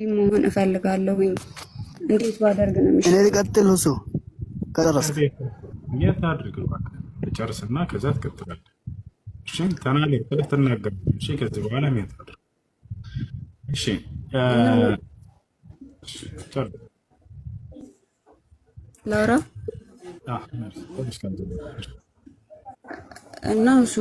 መሆን እፈልጋለሁኝ። እንዴት ባደርግ ነው እኔ የሚሻለው? ልቀጥል እሱ ከጨረስክ የት አድርግ እባክህ ጨርስና ከዛ ትቀጥላለህ። እሺ ተናገር ብለህ ትናገራለህ። እሺ ከዚህ በኋላ ምን ታደርግ? እሺ እና ጨርስ። ላውራ ትንሽ ከእንትን እና እሱ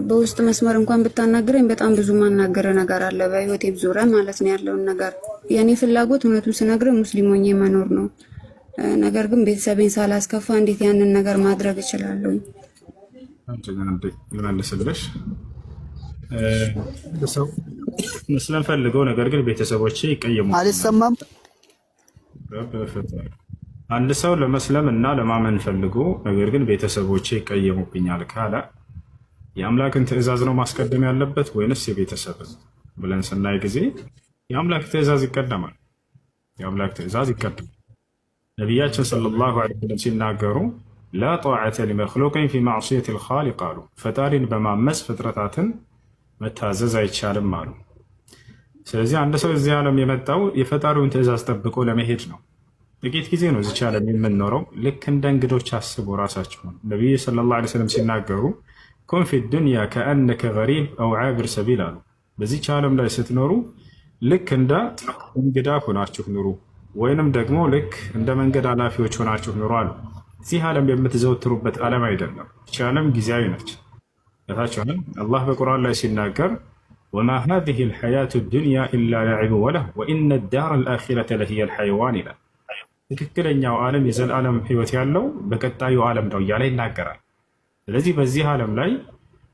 በውስጥ መስመር እንኳን ብታናግረኝ በጣም ብዙ ማናገረ ነገር አለ በህይወቴ ዙሪያ ማለት ነው ያለውን ነገር። የኔ ፍላጎት እውነቱን ስነግርህ ሙስሊም ሆኜ መኖር ነው። ነገር ግን ቤተሰቤን ሳላስከፋ እንዴት ያንን ነገር ማድረግ እችላለሁ? ልመልስልሽ ሰው መስለም ፈልገው ነገር ግን ቤተሰቦቼ ይቀየሙ አልሰማም። አንድ ሰው ለመስለም እና ለማመን ፈልጎ ነገር ግን ቤተሰቦቼ ይቀየሙብኛል ካለ የአምላክን ትእዛዝ ነው ማስቀደም ያለበት ወይንስ የቤተሰብ ብለን ስናይ ጊዜ የአምላክ ትእዛዝ ይቀደማል። የአምላክ ትእዛዝ ይቀደማል። ነቢያችን ሰለላሁ ዐለይሂ ወሰለም ሲናገሩ ላ ጣዓተ ሊመክሉቅን ፊ ማዕሲየት ልኻሊቅ አሉ። ፈጣሪን በማመፅ ፍጥረታትን መታዘዝ አይቻልም አሉ። ስለዚህ አንድ ሰው እዚህ ዓለም የመጣው የፈጣሪውን ትእዛዝ ጠብቆ ለመሄድ ነው። ጥቂት ጊዜ ነው እዚች ዓለም የምንኖረው። ልክ እንደ እንግዶች አስቡ ራሳችሁን። ነቢዩ ሰለላሁ ዐለይሂ ወሰለም ሲናገሩ ኩን ፊ ዱንያ ከአነከ ገሪብ አው ዓብር ሰቢል አሉ። በዚች ዓለም ላይ ስትኖሩ ልክ እንደ እንግዳ ሆናችሁ ኑሩ፣ ወይንም ደግሞ ልክ እንደ መንገድ ኃላፊዎች ሆናችሁ ኑሩ አሉ። እዚህ ዓለም የምትዘወትሩበት ዓለም አይደለም። ይች ዓለም ጊዜያዊ ነች። ታቸውን አላህ በቁርአን ላይ ሲናገር ወማ ሃዚሂ ልሐያቱ ዱንያ ኢላ ለዕቡ ወለህ ወኢነ ዳር ልአኺረተ ለሂየ ልሐይዋን ይላል። ትክክለኛው ዓለም የዘላለም ህይወት ያለው በቀጣዩ ዓለም ነው እያለ ይናገራል። ስለዚህ በዚህ ዓለም ላይ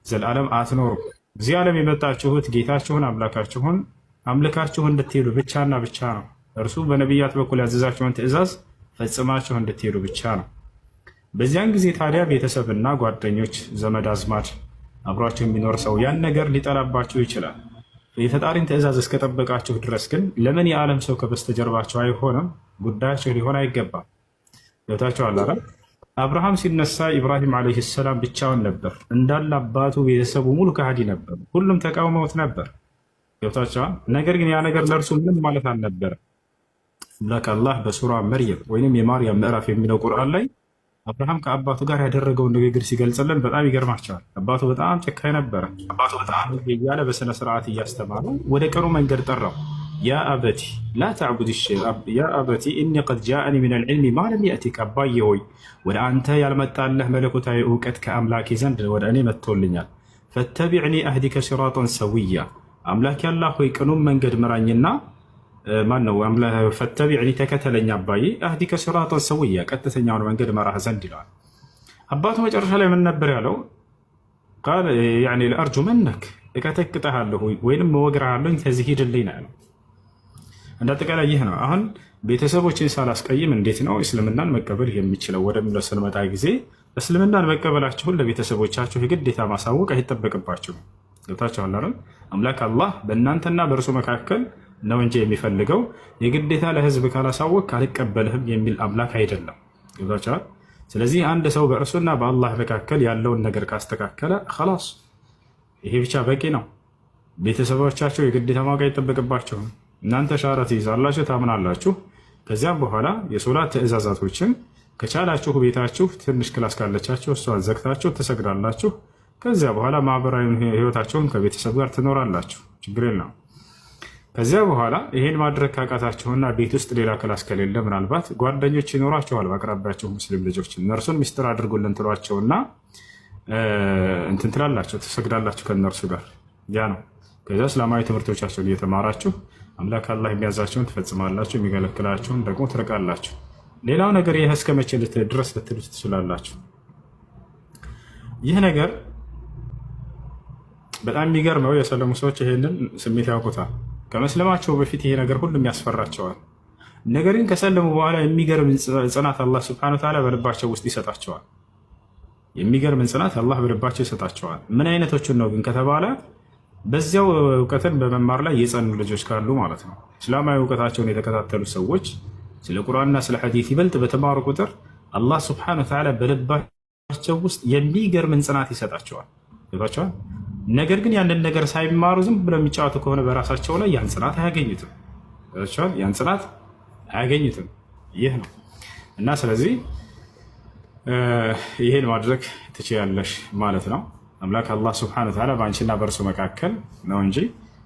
ዘላለም አትኖሩ። እዚህ ዓለም የመጣችሁት ጌታችሁን አምላካችሁን አምልካችሁ እንድትሄዱ ብቻና ብቻ ነው። እርሱ በነቢያት በኩል ያዘዛችሁን ትእዛዝ ፈጽማችሁ እንድትሄዱ ብቻ ነው። በዚያን ጊዜ ታዲያ ቤተሰብና ጓደኞች፣ ዘመድ አዝማድ፣ አብሯችሁ የሚኖር ሰው ያን ነገር ሊጠላባችሁ ይችላል። የፈጣሪን ትእዛዝ እስከጠበቃችሁ ድረስ ግን ለምን የዓለም ሰው ከበስተጀርባቸው አይሆንም? ጉዳያቸው ሊሆን አይገባም። ገብታችኋል አይደል? አብርሃም ሲነሳ ኢብራሂም ዓለይሂ ሰላም ብቻውን ነበር። እንዳለ አባቱ ቤተሰቡ ሙሉ ከሃዲ ነበር። ሁሉም ተቃውመውት ነበር። ገብታችኋል? ነገር ግን ያ ነገር ለእርሱ ምንም ማለት አልነበረ። አምላክ አላህ በሱራ መርየም ወይም የማርያም ምዕራፍ የሚለው ቁርአን ላይ አብርሃም ከአባቱ ጋር ያደረገውን ንግግር ሲገልጽልን በጣም ይገርማቸዋል። አባቱ በጣም ጨካኝ ነበረ። እያለ በስነ ስርዓት እያስተማሩ ወደ ቀኑ መንገድ ጠራው። ያ አበቲ ላ ተዕቡድ ያ አበቲ እኒ ቀድ ጃአኒ ሚን ልዕልሚ ማ ለም የእቲክ፣ አባዬ ሆይ ወደ አንተ ያልመጣለህ መለኮታዊ እውቀት ከአምላኬ ዘንድ ወደ እኔ መጥቶልኛል። ፈተቢዕኒ አህዲከ ሲራጠን ሰውያ፣ አምላክ ያላህ ሆይ ቅኑም መንገድ ምራኝና ማን ነው ፈተቢዕኒ ተከተለኝ አባዬ፣ አህዲከ ሲራጠን ሰውያ ቀጥተኛውን መንገድ መራህ ዘንድ ይለዋል። አባቱ መጨረሻ ላይ ምን ነበር ያለው? ቃል ለአርጁ መነክ እቀጠቅጥሃለሁ ወይም መወግርሃለሁ ከዚህ ሂድልኝ ነው ያለው። እንደ አጠቃላይ ይህ ነው። አሁን ቤተሰቦችን ሳላስቀይም እንዴት ነው እስልምናን መቀበል የሚችለው ወደሚለው ስንመጣ ጊዜ እስልምናን መቀበላችሁን ለቤተሰቦቻችሁ የግዴታ ማሳወቅ አይጠበቅባችሁም። ገብታችኋል አይደል? አምላክ አላህ በእናንተና በእርሱ መካከል ነው እንጂ የሚፈልገው የግዴታ ለህዝብ ካላሳወቅ አልቀበልህም የሚል አምላክ አይደለም። ገብታችኋል? ስለዚህ አንድ ሰው በእርሱና በአላህ መካከል ያለውን ነገር ካስተካከለ ኸላስ ይሄ ብቻ በቂ ነው። ቤተሰቦቻቸው የግዴታ ማወቅ አይጠበቅባቸውም። እናንተ ሻራ ትይዛላችሁ፣ ታምናላችሁ። ከዚያም በኋላ የሶላት ትእዛዛቶችን ከቻላችሁ ቤታችሁ ትንሽ ክላስ ካለቻችሁ እሷን ዘግታችሁ ትሰግዳላችሁ። ከዚያ በኋላ ማህበራዊ ህይወታቸውን ከቤተሰብ ጋር ትኖራላችሁ። ችግር የለም። ከዚያ በኋላ ይሄን ማድረግ ካቃታችሁና ቤት ውስጥ ሌላ ክላስ ከሌለ ምናልባት ጓደኞች ይኖራችኋል በአቅራቢያችሁ ሙስሊም ልጆች፣ እነርሱን ሚስጥር አድርጉልን ትሏቸውና እንትን ትላላችሁ፣ ትሰግዳላችሁ ከእነርሱ ጋር። ያ ነው። ከዚያ እስላማዊ ትምህርቶቻቸውን እየተማራችሁ አምላክ አላህ የሚያዛቸውን ትፈጽማላችሁ፣ የሚከለክላችሁን ደግሞ ትርቃላችሁ። ሌላው ነገር ይህ እስከ መቼ ድረስ ልትሉ ትችላላችሁ። ይህ ነገር በጣም የሚገርመው የሰለሙ ሰዎች ይሄንን ስሜት ያውቁታል። ከመስለማቸው በፊት ይሄ ነገር ሁሉም ያስፈራቸዋል። ነገር ግን ከሰለሙ በኋላ የሚገርም ጽናት አላህ ሱብሓነሁ ወተዓላ በልባቸው ውስጥ ይሰጣቸዋል። የሚገርም ጽናት አላህ በልባቸው ይሰጣቸዋል። ምን አይነቶችን ነው ግን ከተባለ በዚያው እውቀትን በመማር ላይ የጸኑ ልጆች ካሉ ማለት ነው። እስላማዊ እውቀታቸውን የተከታተሉ ሰዎች ስለ ቁርአንና ስለ ሐዲስ ይበልጥ በተማሩ ቁጥር አላህ ሱብሓነሁ ወተዓላ በልባቸው ውስጥ የሚገርምን ጽናት ይሰጣቸዋል። ይባቸዋል። ነገር ግን ያንን ነገር ሳይማሩ ዝም ብለው የሚጫወቱ ከሆነ በራሳቸው ላይ ያን ጽናት አያገኙትም። ያን ጽናት አያገኙትም። ይህ ነው እና ስለዚህ ይሄን ማድረግ ትችያለሽ ማለት ነው። አምላክ አላህ ሱብሓነሁ ወተዓላ በአንቺና በእርሱ መካከል ነው እንጂ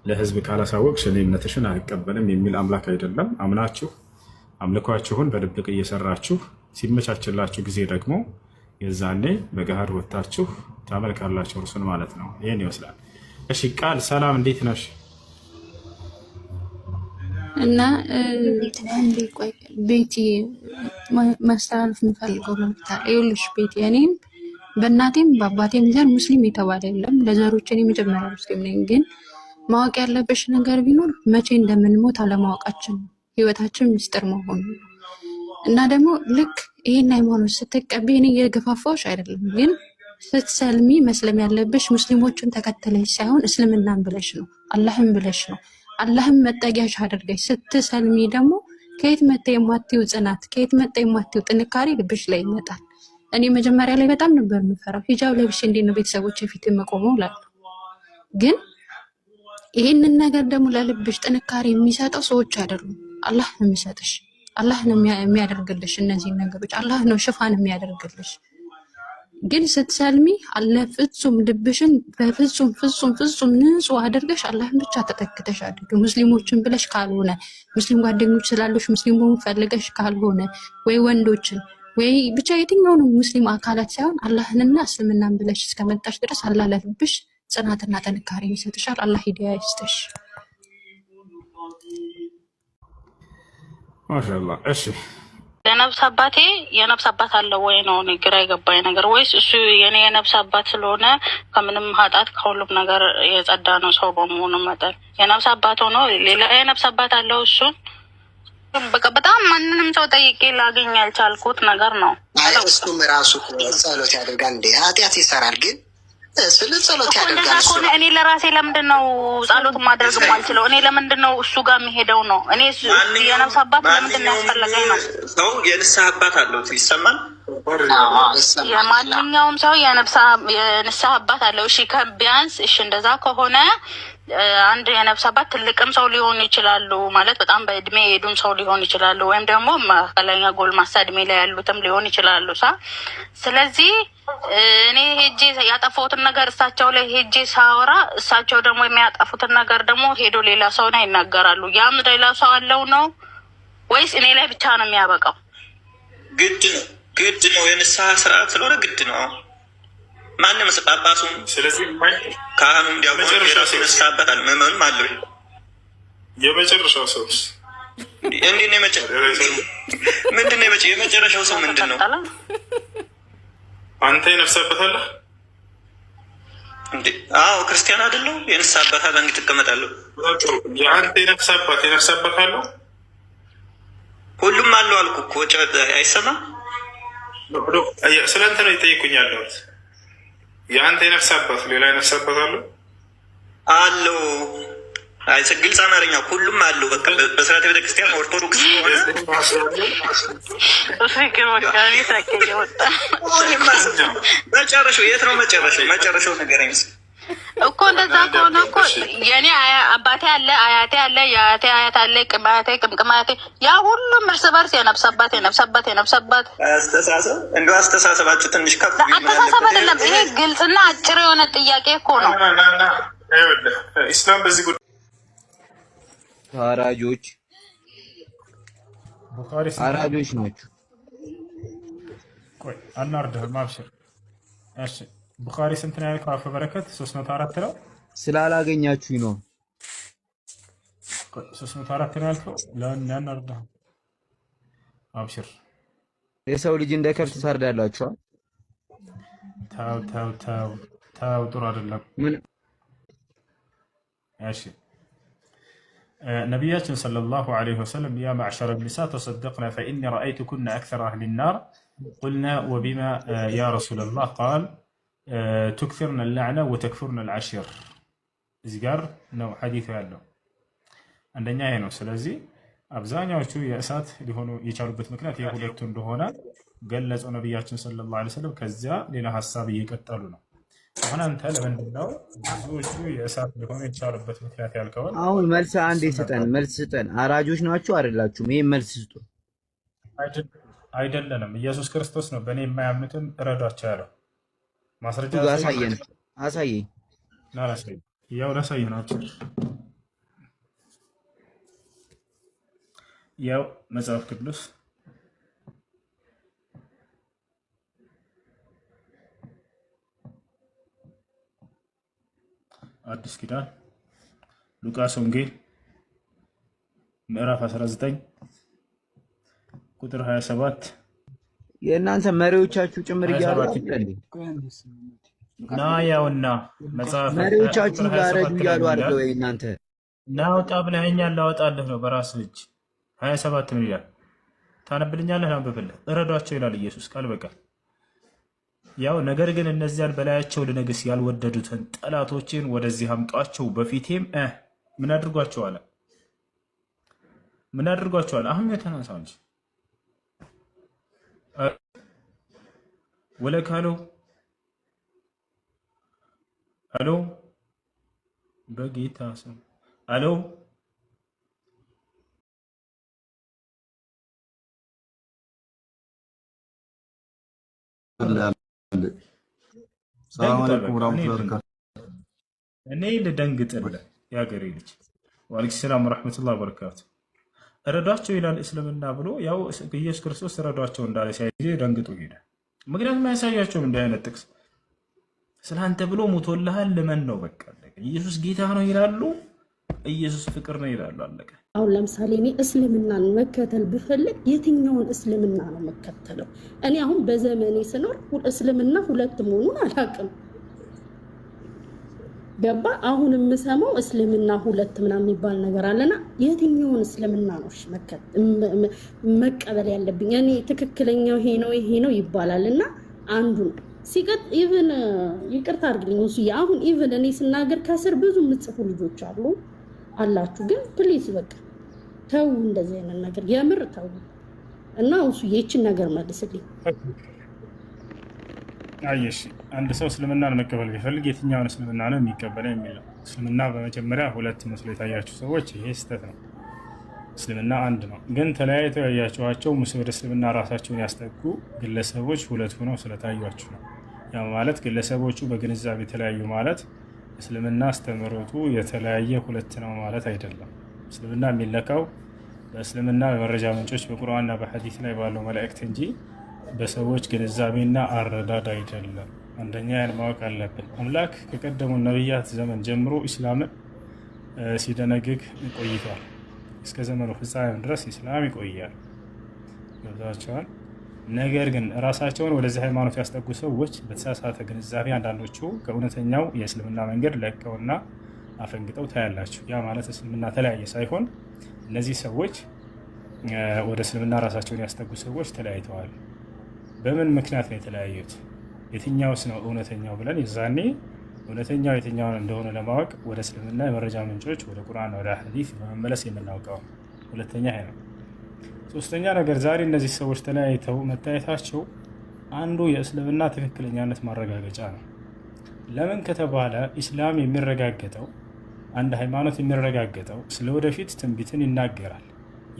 ለህዝብ ካላሳወቅሽ እኔ እምነትሽን አልቀበልም የሚል አምላክ አይደለም። አምናችሁ አምልኳችሁን በድብቅ እየሰራችሁ ሲመቻችላችሁ ጊዜ ደግሞ የዛኔ በገሃድ ወጥታችሁ ታመልካላችሁ እርሱን ማለት ነው። ይህን ይመስላል። እሺ ቃል ሰላም፣ እንዴት ነሽ? እና ቤቲ ማስተላለፍ የምፈልገው መልዕክት አለ። ይኸውልሽ ቤቲ፣ እኔም በእናቴም በአባቴም ዘር ሙስሊም የተባለ የለም። ለዘሮች እኔ መጀመሪያ ሙስሊም ነኝ። ግን ማወቅ ያለብሽ ነገር ቢኖር መቼ እንደምንሞት አለማወቃችን ነው። ህይወታችን ምስጢር መሆኑ ነው። እና ደግሞ ልክ ይሄን ሃይማኖት ስትቀበይ እኔ እየገፋፋሁሽ አይደለም፣ ግን ስትሰልሚ መስለም ያለብሽ ሙስሊሞችን ተከትለሽ ሳይሆን እስልምናን ብለሽ ነው፣ አላህን ብለሽ ነው። አላህም መጠጊያሽ አድርገሽ ስትሰልሚ ደግሞ ከየት መጣ የማትይው ጽናት፣ ከየት መጣ የማትይው ጥንካሬ ልብሽ ላይ ይመጣል። እኔ መጀመሪያ ላይ በጣም ነበር የምፈራው። ሂጃብ ለብሼ እንዴት ነው ቤተሰቦቼ ፊት የምቆመው እላለሁ። ግን ይሄንን ነገር ደግሞ ለልብሽ ጥንካሬ የሚሰጠው ሰዎች አይደሉም፣ አላህ ነው የሚሰጥሽ። አላህ ነው የሚያደርግልሽ እነዚህ ነገሮች፣ አላህ ነው ሽፋን የሚያደርግልሽ። ግን ስትሰልሚ አለ ፍጹም ልብሽን በፍጹም ፍጹም ፍጹም ንጹህ አድርገሽ አላህን ብቻ ተተክተሽ አድርጊ። ሙስሊሞችን ብለሽ ካልሆነ፣ ሙስሊም ጓደኞች ስላሉሽ ሙስሊሙን ፈልገሽ ካልሆነ፣ ወይ ወንዶችን ወይ ብቻ የትኛውንም ሙስሊም አካላት ሳይሆን አላህንና እስልምናን ብለሽ እስከመጣሽ ድረስ አላህ ለልብሽ ጽናትና ጥንካሬ ይሰጥሻል። አላህ ሂዳያ ይስጥሽ። ማሻአላህ። እሺ የነፍስ አባቴ የነፍስ አባት አለው ወይ ነው እኔ ግራ የገባኝ ነገር። ወይስ እሱ የኔ የነፍስ አባት ስለሆነ ከምንም ኃጢአት ከሁሉም ነገር የጸዳ ነው ሰው በመሆኑ መጠን የነፍስ አባት ሆኖ ሌላ የነፍስ አባት አለው? እሱ በቃ በጣም ማንንም ሰው ጠይቄ ላገኝ ያልቻልኩት ነገር ነው። እሱም ራሱ ጸሎት ያደርጋል እንዴ? ኃጢአት ይሰራል ግን ስለ ጸሎት ያደርጋል። እኔ ለራሴ ለምንድን ነው ጸሎት ማድረግ የማልችለው? እኔ ለምንድን ነው እሱ ጋር የሚሄደው ነው? እኔ የነፍስ አባት ለምንድን ነው ያስፈለገኝ ነው? ሰው የንስሐ አባት አለው ይሰማል። የማንኛውም ሰው የንስሐ አባት አለው። እሺ ቢያንስ እሺ እንደዛ ከሆነ አንድ የነፍስ አባት ትልቅም ሰው ሊሆን ይችላሉ፣ ማለት በጣም በእድሜ የሄዱም ሰው ሊሆን ይችላሉ፣ ወይም ደግሞ መካከለኛ ጎልማሳ እድሜ ላይ ያሉትም ሊሆን ይችላሉ። ስለዚህ እኔ ሄጄ ያጠፋሁትን ነገር እሳቸው ላይ ሄጄ ሳወራ እሳቸው ደግሞ የሚያጠፉትን ነገር ደግሞ ሄዶ ሌላ ሰው ላይ ይናገራሉ። ያም ሌላ ሰው አለው ነው ወይስ እኔ ላይ ብቻ ነው የሚያበቃው? ግድ ነው የንስሐ ስርዓት ስለሆነ ግድ ነው። ማንም ጳጳሱም ካህኑም ዲያቆኑ የራሱ የንስሐ አባት አለ፣ ምዕመኑም አለው። የመጨረሻው ሰው ምንድን ነው? የመጨረሻው ሰው ምንድን ነው? አንተ የነፍስ አባት አለ እንዴ? አዎ ክርስቲያን አይደለሁ? የንስሐ አባት አለ እንግዲህ ትቀመጣለሁ። የአንተ የነፍስ አባት አለው? ሁሉም አለው አልኩ እኮ አይሰማም። ስለ አንተ ነው የጠየቁኝ ያለሁት። የአንተ የነፍስ አባት ሌላ የነፍስ አባት አለው? ግልጽ አማርኛ ሁሉም አለው። በቃ በስርዓተ ቤተክርስቲያን ኦርቶዶክስ መጨረሻው የት ነው? መጨረሻው ነገረኝ እኮ። እንደዛ ከሆነ እኮ የኔ አባቴ አለ፣ አያቴ አለ፣ የአያቴ አያት አለ፣ ቅማቴ ቅምቅማቴ፣ ያ ሁሉም እርስ በርስ የነፍስ አባት አስተሳሰብ እንደው አስተሳሰባችሁ ትንሽ ከፍ አስተሳሰብ አይደለም። ይሄ ግልጽና አጭር የሆነ ጥያቄ እኮ ነው። ኢስላም በዚህ ጉዳይ አራጆች ናቸው። ቆይ አናርደህም፣ አብሽር። እሺ ቡኻሪ ስንት ነው ያልከው? አፈ በረከት 304 ነው። ስላላገኛችሁኝ ነው። 304 ነው ያልከው። ለምን አናርደህም? አብሽር። የሰው ልጅ እንደ ከብት ታርዳላችሁ። ተው፣ ጥሩ አይደለም። ምን? እሺ ነቢያችን ሰለላሁ ዐለይሂ ወሰለም ያ ማዕሸረ ኒሳ ተሰደቅና ፈኢኒ ረአይቱኩነ አክሰረ አህሊ ናር ቁልና ወቢማ ያ ረሱለላህ ቃል ቱክፊርነ አልለዕነ ወተክፉርነ አልዓሺር። እዚህ ጋር ነው ሐዲሱ ያለው። አንደኛ ይሄ ነው። ስለዚህ አብዛኛዎቹ የእሳት ሊሆኑ የቻሉበት ምክንያት የሁለቱ እንደሆነ ገለጸው ነቢያችን ሰለላሁ ዐለይሂ ወሰለም። ከዚያ ሌላ ሀሳብ እየቀጠሉ ነው። አሁን አንተ ለምንድን ነው ብዙዎቹ የእሳት ሊሆኑ የቻሉበት ምክንያት ያልከውን አሁን መልስ አንዴ እሱን ስጠን፣ ነበር። መልስ ስጠን። አራጆች ናችሁ አይደላችሁም? ይሄን መልስ ስጡ። አይደለንም። ኢየሱስ ክርስቶስ ነው በእኔ የማያምኑትን እረዷቸው ያለው። ማስረጃ አሳየን፣ አሳየኝ። ላሳይ ያው ላሳይ ናቸው። ያው መጽሐፍ ቅዱስ አዲስ ኪዳን ሉቃስ ወንጌል ምዕራፍ 19 ቁጥር 27 የእናንተ መሪዎቻችሁ ጭምር እያሉ ና ያውና መጽሐፍ መሪዎቻችሁ ጋር እያሉ አይደል ወይ? እናንተ ናውጣ ብለኸኛል፣ ላወጣልህ ነው በራስህ እጅ። 27 ምን ይላል? ታነብልኛለህ? ላንብብልህ። እረዷቸው ይላል ኢየሱስ ቃል በቃል። ያው ነገር ግን እነዚያን በላያቸው ልነግስ ያልወደዱትን ጠላቶችን ወደዚህ አምጧቸው፣ በፊቴም ምን አድርጓቸዋል? ምን አድርጓቸዋል? አሁን የተነሳው እንጂ ወለካሎ አሎ፣ በጌታ ስም አሎ። ሰላም አለይኩም ወራህመቱላሂ ወበረካቱ። እኔ ልደንግጥልህ የሀገሬ ልጅ። ወአለይኩም ሰላም ወራህመቱላሂ ወበረካቱ። እረዷቸው ይላል እስልምና ብሎ ያው ኢየሱስ ክርስቶስ እረዷቸው እንዳለ ሲያይ ደንግጡ ሄደ። ምክንያቱም አያሳያቸውም እንዲህ አይነት ጥቅስ። ስለአንተ ብሎ ሙቶልሃል ልመን ነው በቃ። ኢየሱስ ጌታ ነው ይላሉ፣ ኢየሱስ ፍቅር ነው ይላሉ። አለቀ። አሁን ለምሳሌ እኔ እስልምናን መከተል ብፈልግ የትኛውን እስልምና ነው መከተለው? እኔ አሁን በዘመኔ ስኖር እስልምና ሁለት መሆኑን አላውቅም። ገባ? አሁን የምሰማው እስልምና ሁለት ምናምን የሚባል ነገር አለና የትኛውን እስልምና ነው መቀበል ያለብኝ? እኔ ትክክለኛው ይሄ ነው ይባላል እና አንዱ ነው ሲቀጥ ኢቭን ይቅርታ አድርግልኝ እሱ አሁን ኢቭን እኔ ስናገር ከስር ብዙ የምጽፉ ልጆች አላችሁ፣ ግን ፕሊዝ በቃ ተው እንደዚህ አይነት ነገር የምር ተው እና እሱ የችን ነገር መልስልኝ። አየሽ አንድ ሰው እስልምናን መቀበል ቢፈልግ የትኛውን እስልምና ነው የሚቀበለው የሚለው እስልምና በመጀመሪያ ሁለት መስሎ የታያችሁ ሰዎች ይሄ ስህተት ነው። እስልምና አንድ ነው፣ ግን ተለያይተው ያያችኋቸው ወደ እስልምና ራሳቸውን ያስጠጉ ግለሰቦች ሁለት ሆነው ስለታያችሁ ነው። ያ ማለት ግለሰቦቹ በግንዛቤ የተለያዩ ማለት እስልምና አስተምህሮቱ የተለያየ ሁለት ነው ማለት አይደለም። እስልምና የሚለካው በእስልምና በመረጃ ምንጮች በቁርአንና በሐዲስ ላይ ባለው መልእክት እንጂ በሰዎች ግንዛቤና አረዳድ አይደለም። አንደኛ ያን ማወቅ አለብን። አምላክ ከቀደሙ ነቢያት ዘመን ጀምሮ ኢስላምን ሲደነግግ ቆይቷል። እስከ ዘመኑ ፍጻሜ ድረስ ኢስላም ይቆያል። ገብታችኋል? ነገር ግን ራሳቸውን ወደዚህ ሃይማኖት ያስጠጉ ሰዎች በተሳሳተ ግንዛቤ አንዳንዶቹ ከእውነተኛው የእስልምና መንገድ ለቀውና አፈንግጠው ታያላችሁ። ያ ማለት እስልምና ተለያየ ሳይሆን እነዚህ ሰዎች ወደ እስልምና ራሳቸውን ያስጠጉ ሰዎች ተለያይተዋል። በምን ምክንያት ነው የተለያዩት? የትኛውስ ነው እውነተኛው ብለን የዛኔ እውነተኛው የትኛውን እንደሆነ ለማወቅ ወደ እስልምና የመረጃ ምንጮች ወደ ቁርአን ወደ ሐዲስ በመመለስ የምናውቀው። ሁለተኛ ይሄ ነው። ሶስተኛ ነገር ዛሬ እነዚህ ሰዎች ተለያይተው መታየታቸው አንዱ የእስልምና ትክክለኛነት ማረጋገጫ ነው። ለምን ከተባለ ኢስላም የሚረጋገጠው አንድ ሃይማኖት የሚረጋገጠው ስለ ወደፊት ትንቢትን ይናገራል።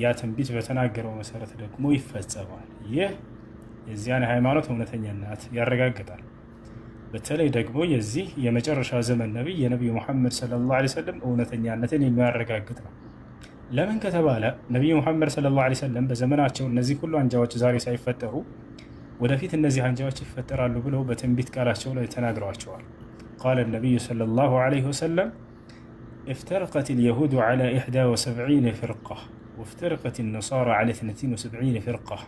ያ ትንቢት በተናገረው መሰረት ደግሞ ይፈጸማል። ይህ የዚያን ሃይማኖት እውነተኛነት ያረጋግጣል። በተለይ ደግሞ የዚህ የመጨረሻ ዘመን ነቢይ የነቢዩ ሙሐመድ ሰለላሁ ዐለይሂ ወሰለም እውነተኛነትን የሚያረጋግጥ ነው። ለምን ከተባለ ነቢዩ ሙሐመድ ሰለላሁ ዐለይሂ ወሰለም በዘመናቸው እነዚህ ሁሉ አንጃዎች ዛሬ ሳይፈጠሩ ወደፊት እነዚህ አንጃዎች ይፈጠራሉ ብለው በትንቢት ቃላቸው ላይ ተናግረዋቸዋል። ቃለ ነቢዩ ሰለላሁ ዐለይሂ ወሰለም افترقت اليهود على 71 فرقة وافترقت النصارى على 72 فرقة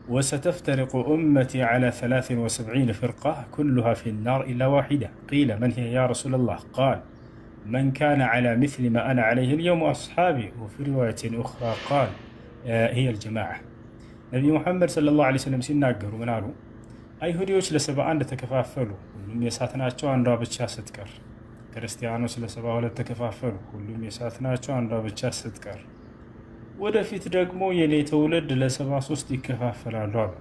وستفترق أمتي على 73 فرقة كلها في النار إلا واحدة. قيل من هي يا رسول الله؟ قال من كان على مثل ما أنا عليه اليوم وأصحابي. وفي رواية أخرى قال هي الجماعة. نبي محمد صلى الله عليه وسلم ሲናገሩ ምን አሉ? አይሁዲዎች ለ71 ተከፋፈሉ፣ ሁሉም የእሳት ናቸው፣ አንዷ ብቻ ስትቀር። ክርስቲያኖች ለ72 ተከፋፈሉ፣ ሁሉም የእሳት ናቸው፣ አንዷ ብቻ ስትቀር። ወደፊት ደግሞ የኔ ትውልድ ለ73 ይከፋፈላሉ አሉ፣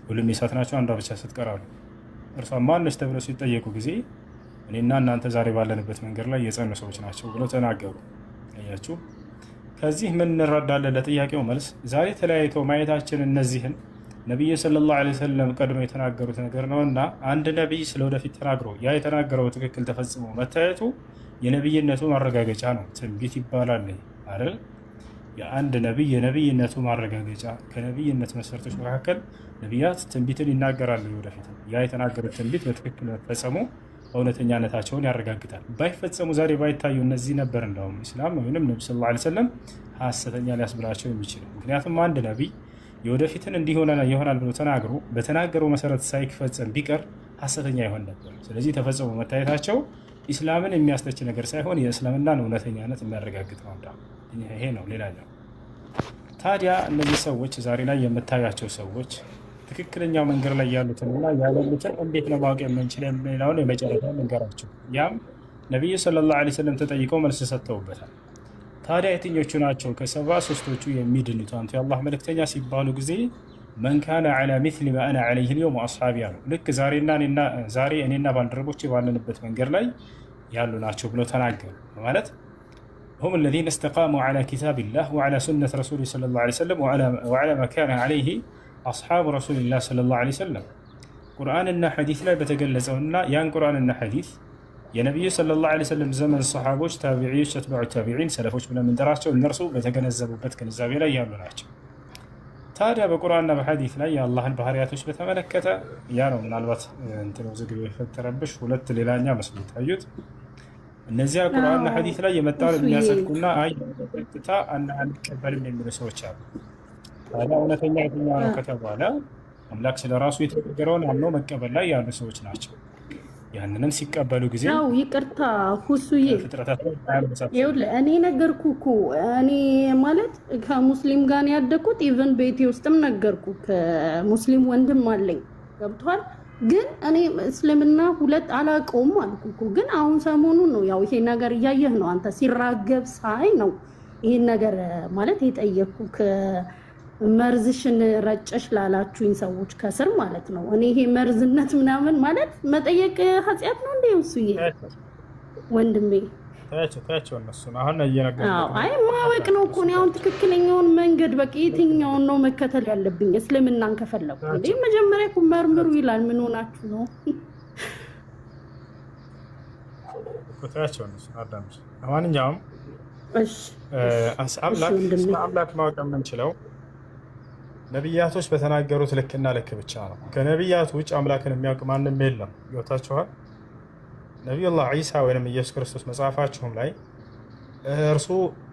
ሁሉም የእሳት ናቸው፣ አንዷ ብቻ ስትቀር አሉ። እርሷን ማነች ተብለው ሲጠየቁ ጊዜ እኔና እናንተ ዛሬ ባለንበት መንገድ ላይ የጸኑ ሰዎች ናቸው ብለው ተናገሩ። አያችሁ። ከዚህ ምን እንረዳለን? ለጥያቄው መልስ ዛሬ ተለያይተው ማየታችን እነዚህን ነቢዩ ሰለላሁ ዐለይሂ ወሰለም ቀድሞ የተናገሩት ነገር ነውና አንድ ነቢይ ስለወደፊት ተናግሮ ያ የተናገረው ትክክል ተፈጽሞ መታየቱ የነቢይነቱ ማረጋገጫ ነው። ትንቢት ይባላል አይደል? የአንድ ነቢይ የነቢይነቱ ማረጋገጫ ከነቢይነት መስፈርቶች መካከል ነቢያት ትንቢትን ይናገራሉ። ወደፊት ያ የተናገሩት ትንቢት በትክክል መፈጸሙ እውነተኛነታቸውን ያረጋግጣል። ባይፈጸሙ ዛሬ ባይታዩ እነዚህ ነበር እንደውም ኢስላም ወይም ነቢ ሰለላሁ ዐለይሂ ወሰለም ሐሰተኛ ሊያስብላቸው የሚችል። ምክንያቱም አንድ ነቢይ የወደፊትን ይሆናል ብሎ ተናግሮ በተናገረው መሰረት ሳይፈጸም ቢቀር ሐሰተኛ ይሆን ነበር። ስለዚህ ተፈጸሙ መታየታቸው ኢስላምን የሚያስተች ነገር ሳይሆን የእስልምናን እውነተኛነት የሚያረጋግጥ ነው። ይሄ ነው። ሌላኛው ታዲያ እነዚህ ሰዎች ዛሬ ላይ የምታያቸው ሰዎች ትክክለኛው መንገድ ላይ ያሉትንና ያለሉትን እንዴት ነው ማወቅ የምንችል የሚለውን የመጨረሻ መንገራቸው። ያም ነቢዩ ሰለላሁ ዐለይሂ ወሰለም ተጠይቀው መልስ ሰጥተውበታል። ታዲያ የትኞቹ ናቸው ከ73ቱ የሚድኑት አንቱ የአላህ መልእክተኛ ሲባሉ ጊዜ መን ካነ ዐላ ሚስሊ ማ አነ ዐለይሂ ልየውም ወአስሓቢ አሉ። ልክ ዛሬ እኔና ባልደረቦቼ ባለንበት መንገድ ላይ ያሉ ናቸው ብለው ተናገሩ። ማለት ሁም አለዚነ እስተቃሙ ዐላ ኪታቢላህ ወዐላ ሱነት ረሱሊህ ሰለላሁ ዐለይሂ ወሰለም ወዐላ ማ ካነ ዐለይሂ አስሓቡ ረሱሊላህ ሰለላሁ ዐለይሂ ወሰለም ቁርአንና ሐዲስ ላይ በተገለጸውና ያን ቁርአንና ሐዲስ የነቢዩ ሰለላሁ ዐለይሂ ወሰለም ዘመን ሰሓቦች፣ ታቢዒዎች፣ ተትባዑ ታቢዒን፣ ሰለፎች ብለን የምንጠራቸው እነርሱ በተገነዘቡበት ግንዛቤ ላይ ያሉ ናቸው። ታዲያ በቁርአንና በሐዲስ ላይ የአላህን ባህሪያቶች በተመለከተ ያ ነው ምናልባት ውዝግብ የፈጠረብሽ ሁለት ሌላኛ መስሎ ታዩት። እነዚያ ቁርአንና ሐዲስ ላይ የመጣውን የሚያጸድቁና አይ ቀጥታ አንቀበልም የሚሉ ሰዎች አሉ። ታዲያ እውነተኛ የትኛው ነው ከተባለ አምላክ ስለራሱ የተነገረውን አምነው መቀበል ላይ ያሉ ሰዎች ናቸው። ያንንም ሲቀበሉ ጊዜ ይቅርታ ሁሱዬ እኔ ነገርኩ እኮ እኔ ማለት ከሙስሊም ጋር ያደኩት ኢቨን ቤቴ ውስጥም ነገርኩ ከሙስሊም ወንድም አለኝ ገብቷል። ግን እኔ እስልምና ሁለት አላውቀውም አልኩ እኮ። ግን አሁን ሰሞኑን ነው ያው ይሄ ነገር እያየህ ነው አንተ ሲራገብ ሳይ ነው ይሄን ነገር ማለት የጠየቅኩ መርዝሽን ረጨሽ ላላችሁኝ ሰዎች ከስር ማለት ነው። እኔ ይሄ መርዝነት ምናምን ማለት መጠየቅ ኃጢአት ነው እንዴ? እሱዬ ወንድሜ ታያቸው እነሱን አሁን እየነገርኩህ አይ ማወቅ ነው እኮ ነው። አሁን ትክክለኛውን መንገድ በቃ የትኛውን ነው መከተል ያለብኝ እስልምናን ከፈለኩ እንዴ? መጀመሪያ እኮ መርምሩ ይላል። ምን ሆናችሁ ነው? ታያቸው እነሱን አዳምጪ። ለማንኛውም እሺ አምላክ ማወቅ የምንችለው ነቢያቶች በተናገሩት ልክና ልክ ብቻ ነው። ከነቢያት ውጭ አምላክን የሚያውቅ ማንም የለም። ይወታችኋል። ነቢዩላህ ዒሳ ወይም ኢየሱስ ክርስቶስ መጽሐፋችሁም ላይ እርሱ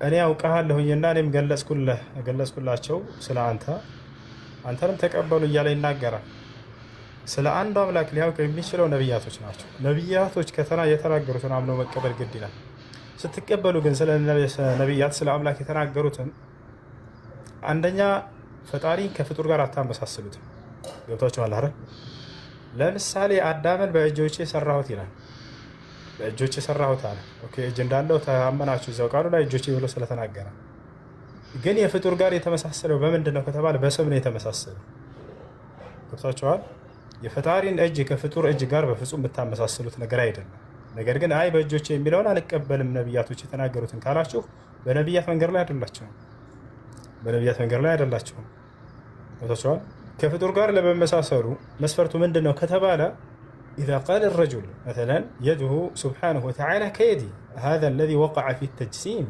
እኔ አውቃለሁኝና እኔም ገለጽኩላቸው ስለ አንተንም ተቀበሉ እያለ ይናገራል። ስለ አንዱ አምላክ ሊያውቅ የሚችለው ነቢያቶች ናቸው። ነቢያቶች የተናገሩትን አምነው መቀበል ግድ ይላል። ስትቀበሉ ግን ስለ ነቢያት ስለ አምላክ የተናገሩትን አንደኛ ፈጣሪን ከፍጡር ጋር አታመሳስሉትም። ገብቷችኋል አይደል? ለምሳሌ አዳምን በእጆቼ ሰራሁት ይላል። በእጆቼ ሰራሁት አለ። ኦኬ እጅ እንዳለው ታመናችሁ እዛው ቃሉ ላይ እጆቼ ብሎ ስለተናገረ። ግን የፍጡር ጋር የተመሳሰለው በምንድን ነው ከተባለ በስም ነው የተመሳሰለው። ገብቷችኋል? የፈጣሪን እጅ ከፍጡር እጅ ጋር በፍጹም የምታመሳስሉት ነገር አይደለም። ነገር ግን አይ በእጆቼ የሚለውን አልቀበልም ነቢያቶች የተናገሩትን ካላችሁ በነቢያት መንገድ ላይ አይደላችሁም። በነቢያት መንገድ ላይ አይደላችሁም። ገብቷችኋል? ከፍጡር ጋር ለመመሳሰሉ መስፈርቱ ምንድን ነው ከተባለ ኢዛ ቃለ ረጁል መተለን የድሁ ሱብሓነሁ ወተዓላ ከየዲ ሃዛ አለዚ ወቀዐ ፊ ተጅሲም።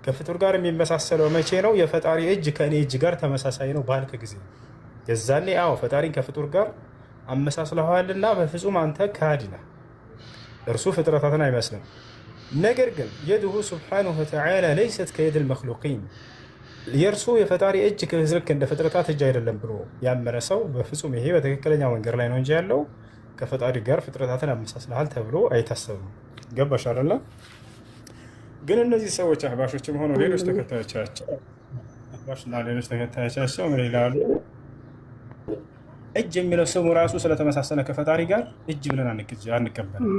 ከፍጡር ጋር የሚመሳሰለው መቼ ነው? የፈጣሪ እጅ ከእኔ እጅ ጋር ተመሳሳይ ነው ባልክ ጊዜ የዛኔ አዎ ፈጣሪን ከፍጡር ጋር አመሳስለዋልና በፍጹም አንተ ካዲ ነህ። እርሱ ፍጥረታትን አይመስልም። ነገር ግን የድሁ ሱብሓነሁ ወተዓላ ለይሰት ከየድ ልመክሉቂን የእርሱ የፈጣሪ እጅ ልክ እንደ ፍጥረታት እጅ አይደለም ብሎ ያመነ ሰው በፍጹም ይሄ በትክክለኛ መንገድ ላይ ነው እንጂ ያለው ከፈጣሪ ጋር ፍጥረታትን አመሳስለሃል ተብሎ አይታሰብም። ገባሽ አይደለ? ግን እነዚህ ሰዎች አህባሾችም ሆኑ ሌሎች ተከታዮቻቸው ምን ይላሉ? እጅ የሚለው ስሙ ራሱ ስለተመሳሰለ ከፈጣሪ ጋር እጅ ብለን አንቀበልም።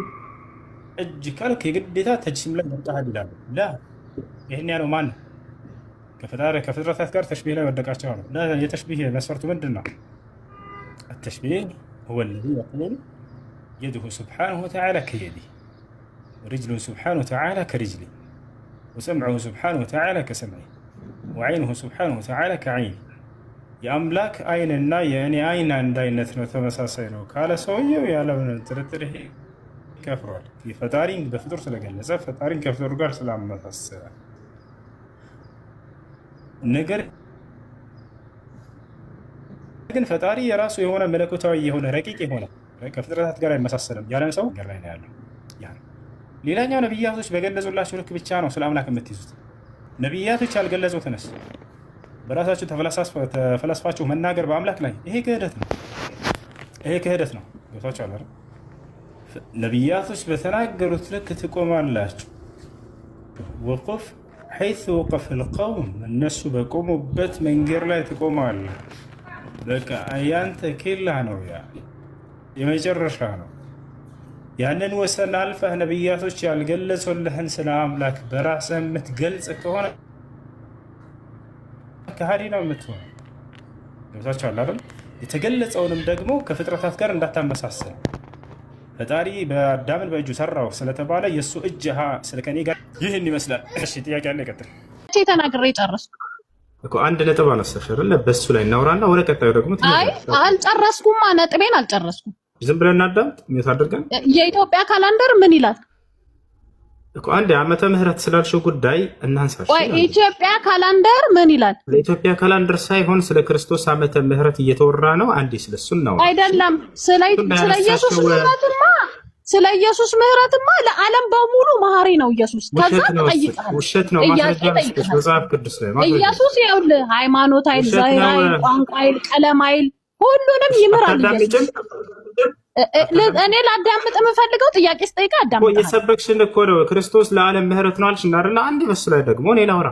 እጅ ካልክ የግዴታ ተጅሲም ላይ መጣሃል ይላሉ። ይህን ያለው ማን? ከፍጥረታት ጋር ተሽቢህ ላይ ወደቃቸው ነው። የተሽቢህ መስፈርቱ ምንድን ነው? التشبيه هو الذي يقول يده سبحانه وتعالى كيدي ورجله سبحانه وتعالى كرجلي وسمعه سبحانه وتعالى كسمعي وعينه سبحانه وتعالى كعيني የአምላክ አይንና የእኔ አይን አንድ አይነት ነው ተመሳሳይ ነው ካለ ሰውየው ያለምን ጥርጥር ይከፍራል። ፈጣሪን በፍጡር ስለገለጸ ፈጣሪን ከፍጡር ጋር ስላመሳሰለ ነገር ግን ፈጣሪ የራሱ የሆነ መለኮታዊ የሆነ ረቂቅ የሆነ ከፍጥረታት ጋር አይመሳሰልም ያለን ሰው ገር ላይ ነው ያለው። ሌላኛው ነብያቶች በገለጹላቸው ልክ ብቻ ነው ስለ አምላክ የምትይዙት። ነብያቶች ያልገለጹትንስ በራሳችሁ ተፈላስፋችሁ መናገር በአምላክ ላይ ይሄ ክህደት ነው። ይሄ ክህደት ነው። ገብታችሁ አለ ነብያቶች በተናገሩት ልክ ትቆማላችሁ። ወቁፍ ሐይث ወቀፈ القوم እነሱ በቆሙበት መንገድ ላይ ትቆማለህ። በቃ ያንተ ኬላ ነው፣ ያ የመጨረሻ ነው። ያንን ወሰን አልፈህ ነብያቶች ያልገለጹልህን ስለ አምላክ በራስህ የምትገልጽ ከሆነ ከሃዲ ነው የምትሆነው። ገብታችኋል አይደል? የተገለጸውንም ደግሞ ከፍጥረታት ጋር እንዳታመሳሰል። ፈጣሪ በአዳምን በእጁ ሰራው ስለተባለ የእሱ እጅ ስለከኔ ጋር ይህን ይመስላል። እሺ ጥያቄ አለ? ይቀጥል። ተናግሬ ጨረስኩ እኮ አንድ ነጥብ አነሳሽ አይደል? በሱ ላይ እናውራና ወደ ቀጣዩ ደግሞ አይ አልጨረስኩም። ነጥቤን አልጨረስኩም። ዝም ብለን እናዳምጥ። ምን ታደርጋለህ? የኢትዮጵያ ካላንደር ምን ይላል እኮ አንድ ዓመተ ምህረት ስላልሽው ጉዳይ እናንሳሽ። ወይ ኢትዮጵያ ካላንደር ምን ይላል? ለኢትዮጵያ ካላንደር ሳይሆን ስለ ክርስቶስ ዓመተ ምህረት እየተወራ ነው። አንዴ ስለሱ ነው አይደለም። ስለ ኢየሱስ ምህረትማ ለዓለም በሙሉ መሐሪ ነው ኢየሱስ። ከዛ ተጠይቀሃል። ውሸት ነው። ማስረጃ መጽሐፍ ቅዱስ ላይ ኢየሱስ ይኸውልህ ሃይማኖት አይል፣ ዘር አይል፣ ቋንቋ አይል፣ ቀለም አይል ሁሉንም ይምራል ኢየሱስ። እኔ ላዳምጥ የምፈልገው ጥያቄ ስጠይቅ አዳምጥ። የሰበክሽን እኮ ነው ክርስቶስ ለዓለም ምህረት ነው አልሽ አይደል? አንዴ በሱ ላይ ደግሞ እኔ ላውራ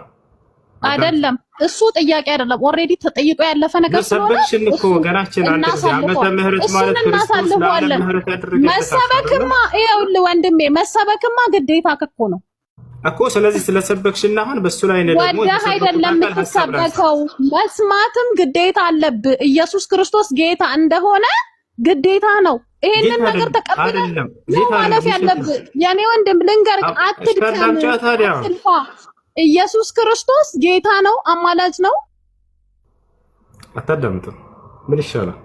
አይደለም። እሱ ጥያቄ አይደለም። ኦልሬዲ ተጠይቆ ያለፈ ነገር ስለሆነ ሰበክሽን እኮ ገናችን አንተ ዓመተ ምህረት ማለት ክርስቶስ ለዓለም ምህረት ያደረገበት መሰበክማ ይኸውልህ ወንድሜ መሰበክማ ግዴታ እኮ ነው እኮ። ስለዚህ ስለሰበክሽና አሁን በሱ ላይ ነው ደግሞ ወደ አይደለም የምትሰበከው፣ መስማትም ግዴታ አለብህ። ኢየሱስ ክርስቶስ ጌታ እንደሆነ ግዴታ ነው። ይሄንን ነገር ተቀብለህ ነው ማለፍ ያለብህ። የኔ ወንድም ልንገርህ፣ አትድከም። ኢየሱስ ክርስቶስ ጌታ ነው፣ አማላጅ ነው። አታዳምጥም? ምን ይሻላል?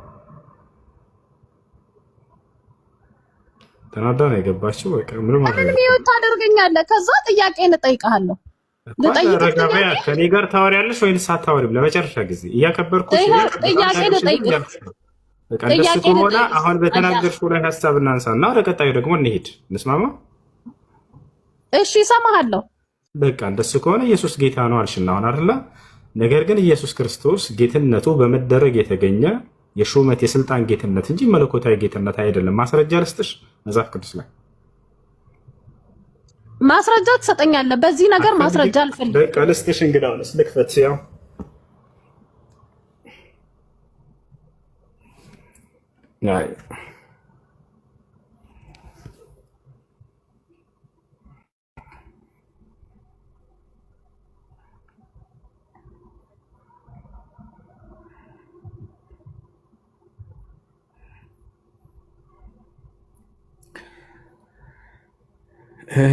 ተናዳ ነው የገባችው። በቃ ምንም ማለት ነው ታደርገኛለህ። ከዛ ጥያቄን እጠይቅሃለሁ። ረጋቢያ ከኔ ጋር ታወሪያለሽ ወይንስ አታወሪም? ለመጨረሻ ጊዜ እያከበርኩሽ ጥያቄን እጠይቅሃለሁ። በቃ እንደሱ ከሆነ አሁን በተናገርሽው ላይ ሀሳብ እናንሳና ወደ ቀጣዩ ደግሞ እንሂድ። እንስማማ? እሺ እሰማሃለሁ። በቃ እንደሱ ከሆነ ኢየሱስ ጌታ ነው አልሽና አሁን አይደለ? ነገር ግን ኢየሱስ ክርስቶስ ጌትነቱ በመደረግ የተገኘ የሹመት የስልጣን ጌትነት እንጂ መለኮታዊ ጌትነት አይደለም። ማስረጃ ልስጥሽ መጽሐፍ ቅዱስ ላይ ማስረጃ ትሰጠኛለህ? በዚህ ነገር ማስረጃ አልፈልግም። በቃ ልስጥሽ። እንግዳውንስ ልክፈት። ያው አይ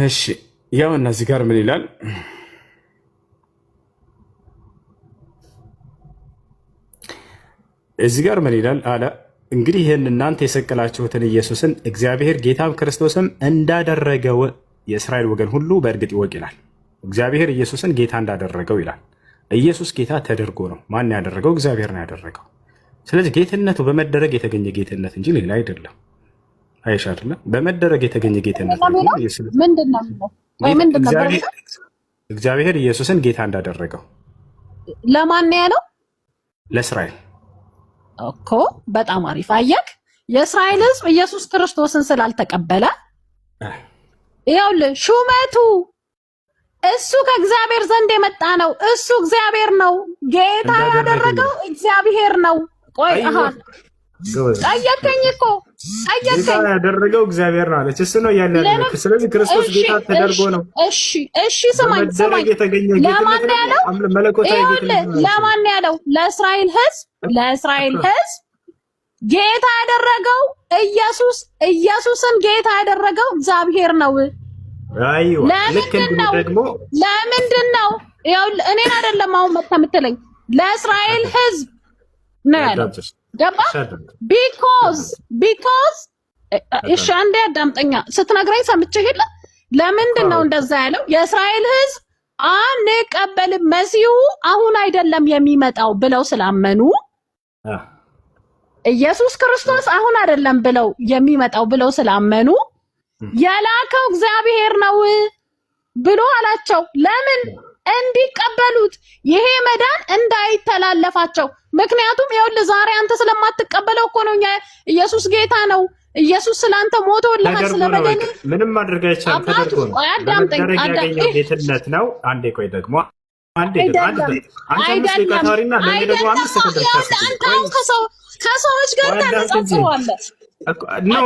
እሺ ያው እነዚህ ጋር ምን ይላል? እዚህ ጋር ምን ይላል አለ እንግዲህ ይህን እናንተ የሰቀላችሁትን ኢየሱስን እግዚአብሔር ጌታም ክርስቶስም እንዳደረገው የእስራኤል ወገን ሁሉ በእርግጥ ይወቅ ይላል። እግዚአብሔር ኢየሱስን ጌታ እንዳደረገው ይላል። ኢየሱስ ጌታ ተደርጎ ነው። ማን ያደረገው? እግዚአብሔር ነው ያደረገው። ስለዚህ ጌትነቱ በመደረግ የተገኘ ጌትነት እንጂ ሌላ አይደለም። አይሻ አይደለ? በመደረግ የተገኘ ጌትነት እግዚአብሔር ኢየሱስን ጌታ እንዳደረገው ለማን ያለው? ለእስራኤል እኮ። በጣም አሪፍ አየክ። የእስራኤል ሕዝብ ኢየሱስ ክርስቶስን ስላልተቀበለ ይኸውልህ ሹመቱ እሱ ከእግዚአብሔር ዘንድ የመጣ ነው። እሱ እግዚአብሔር ነው። ጌታ ያደረገው እግዚአብሔር ነው። ቆይ ጠየቀኝ እኮ ጠየቀኝ። ጌታ ያደረገው እግዚአብሔር ነው አለች። እሱ ነው ያለ ያለው። ስለዚህ ክርስቶስ ጌታ ተደርጎ ነው። እሺ ስማኝ። ለማን ያለው? ለማን ያለው? ለእስራኤል ሕዝብ ጌታ ያደረገው ኢየሱስን ጌታ ያደረገው እግዚአብሔር ነው። አይዋ ልክ እንደው ደግሞ ለምንድን ነው ያው እኔን አይደለም አሁን መተምትለኝ ለእስራኤል ህዝብ ነው ያለው። ገባ? ቢኮዝ እሺ አንዴ አዳምጠኛ ስትነግረኝ ሰምቼ ሄለ ለምንድን ነው እንደዛ ያለው? የእስራኤል ህዝብ አንቀበልም መሲሁ አሁን አይደለም የሚመጣው ብለው ስላመኑ ኢየሱስ ክርስቶስ አሁን አይደለም ብለው የሚመጣው ብለው ስላመኑ የላከው እግዚአብሔር ነው ብሎ አላቸው። ለምን እንዲቀበሉት ይሄ መዳን እንዳይተላለፋቸው። ምክንያቱም ይኸውልህ ዛሬ አንተ ስለማትቀበለው እኮ ነው ኢየሱስ ጌታ ነው ኢየሱስ ስላንተ ሞቶልሃል ስለበደል ምንም ማድረግ አይቻልም ተደርጎ ነው ያገኘው ጌትነት ነው። አንዴ ቆይ ደግሞ አንዴ አንተ ምስል ቀታሪና ለምን አንድ ሰከንድ ከሰዎች ጋር ተነጻጽሯለህ ነው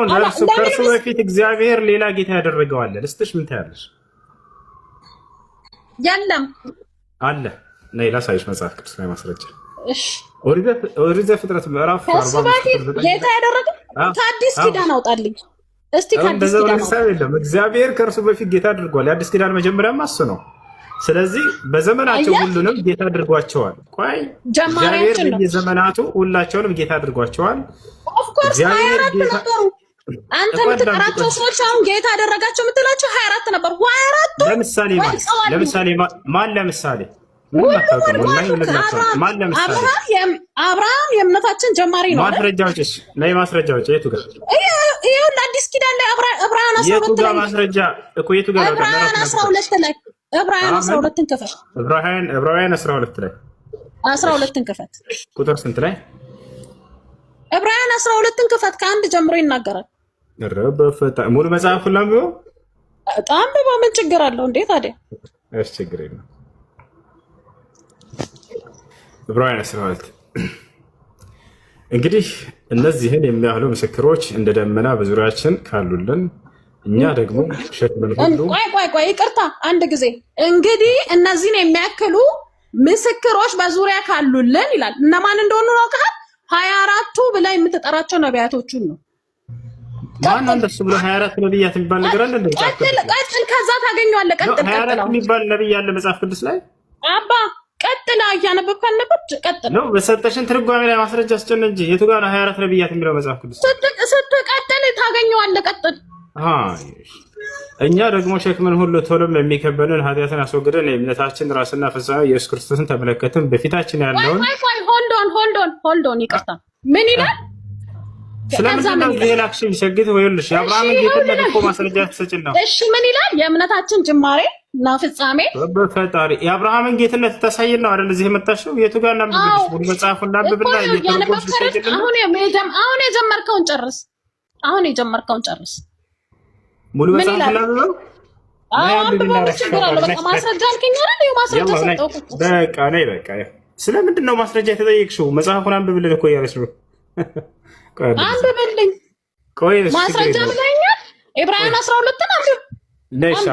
ከእርሱ በፊት እግዚአብሔር ሌላ ጌታ ያደረገዋል። ልስትሽ ምን ታያለሽ? የለም አለ ነይ ላሳይሽ መጽሐፍ ቅዱስ ላይ ማስረጃ። እሺ ኦሪት ዘፍጥረት ምዕራፍ 40 ጌታ ያደረገው ከአዲስ ኪዳን አውጣልኝ እስቲ። ከአዲስ ኪዳን የለም እግዚአብሔር ከእርሱ በፊት ጌታ አድርጓል። የአዲስ ኪዳን መጀመሪያም እሱ ነው። ስለዚህ በዘመናቸው ሁሉንም ጌታ አድርጓቸዋል። ቆይ እግዚአብሔር በየዘመናቱ ሁላቸውንም ጌታ አድርጓቸዋል። ኦፍኮርስ 24 ነበሩ። አንተ የምትጠራቸው ሰዎች አሁን ጌታ አደረጋቸው የምትላቸው 24 ነበሩ። 24 ለምሳሌ ማን ለምሳሌ አብርሃም የእምነታችን ጀማሪ ነው። ማስረጃዎችስ ላይ ማስረጃዎች የቱ ጋር? ይሄው አዲስ ኪዳን ላይ ዕብራውያን 12 የቱ ጋር ማስረጃ እኮ የቱ ጋር? ዕብራውያን 12 ላይ ዕብራውያን 12ን ክፈት። ዕብራውያን 12 ላይ 12ን ክፈት። ቁጥር ስንት ላይ? ዕብራውያን 12ን ክፈት። ከአንድ ጀምሮ ይናገራል። ረበፈታ ሙሉ መጽሐፉን ላምበው። በጣም ምን ችግር አለው እንዴ ታዲያ? እሺ ችግር የለም። ዕብራውያን 12 እንግዲህ እነዚህን የሚያህሉ ምስክሮች እንደ ደመና በዙሪያችን ካሉልን እኛ ደግሞ ሸክምን ሁሉ ቆይ ይቅርታ አንድ ጊዜ እንግዲህ እነዚህን የሚያክሉ ምስክሮች በዙሪያ ካሉልን ይላል። እነማን እንደሆኑ ነው ካል 24ቱ ብለህ የምትጠራቸው ነቢያቶቹን ነው። ማን እንደሱ ብሎ 24 ነቢያት የሚባል ነገር አለ እንዴ? ቀጥል ከዛ ታገኘዋለህ። ቀጥል 24 የሚባል ነቢይ አለ መጽሐፍ ቅዱስ ላይ አባ ቀጥል። እያነበብክ አልነበርክ? ቀጥል ነው በሰጠሽን ትርጓሜ ላይ ማስረጃ አስጨነ እንጂ የቱ ጋር ነው 24 ነቢያት የሚለው መጽሐፍ ቅዱስ? ስትቀጥል ታገኘዋለህ። ቀጥል። እኛ ደግሞ ሸክምን ሁሉ ቶሎም የሚከበንን ኃጢአትን አስወግደን የእምነታችን ራስና ፍጻሜ ኢየሱስ ክርስቶስን ተመለከትን። በፊታችን ያለውን ሆልዶን ይቅርታ ምን ይላል? ስለምን ነው ሌላክሽን ይሰግድ ወይልሽ የአብርሃምን ጌትነት እኮ ማስረጃ ተሰጭን ነው። እሺ ምን ይላል? የእምነታችን ጅማሬ እና ፍጻሜ በፈጣሪ የአብርሃምን ጌትነት ተሳይን ነው አይደል? እዚህ የመጣሽው የቱ ጋር ነው? ሙሉ መጽሐፉን ላንብብና እየተረጎምሽ ይሰግድልን። አሁን የጀመርከውን ጨርስ። ሙሉ መጽሐፉን ላንብበው። በቃ ማስረጃ አልከኝ አይደል? ማስረጃ ሰጠው። በቃ ነይ በቃ ስለምንድን ነው ማስረጃ የተጠየቅሽው? መጽሐፉን አንብብልን እኮ እያለች ነው። አንብብልኝ ማስረጃ ብለኛል። ዕብራውያን 12ን አንብብ። ነሽ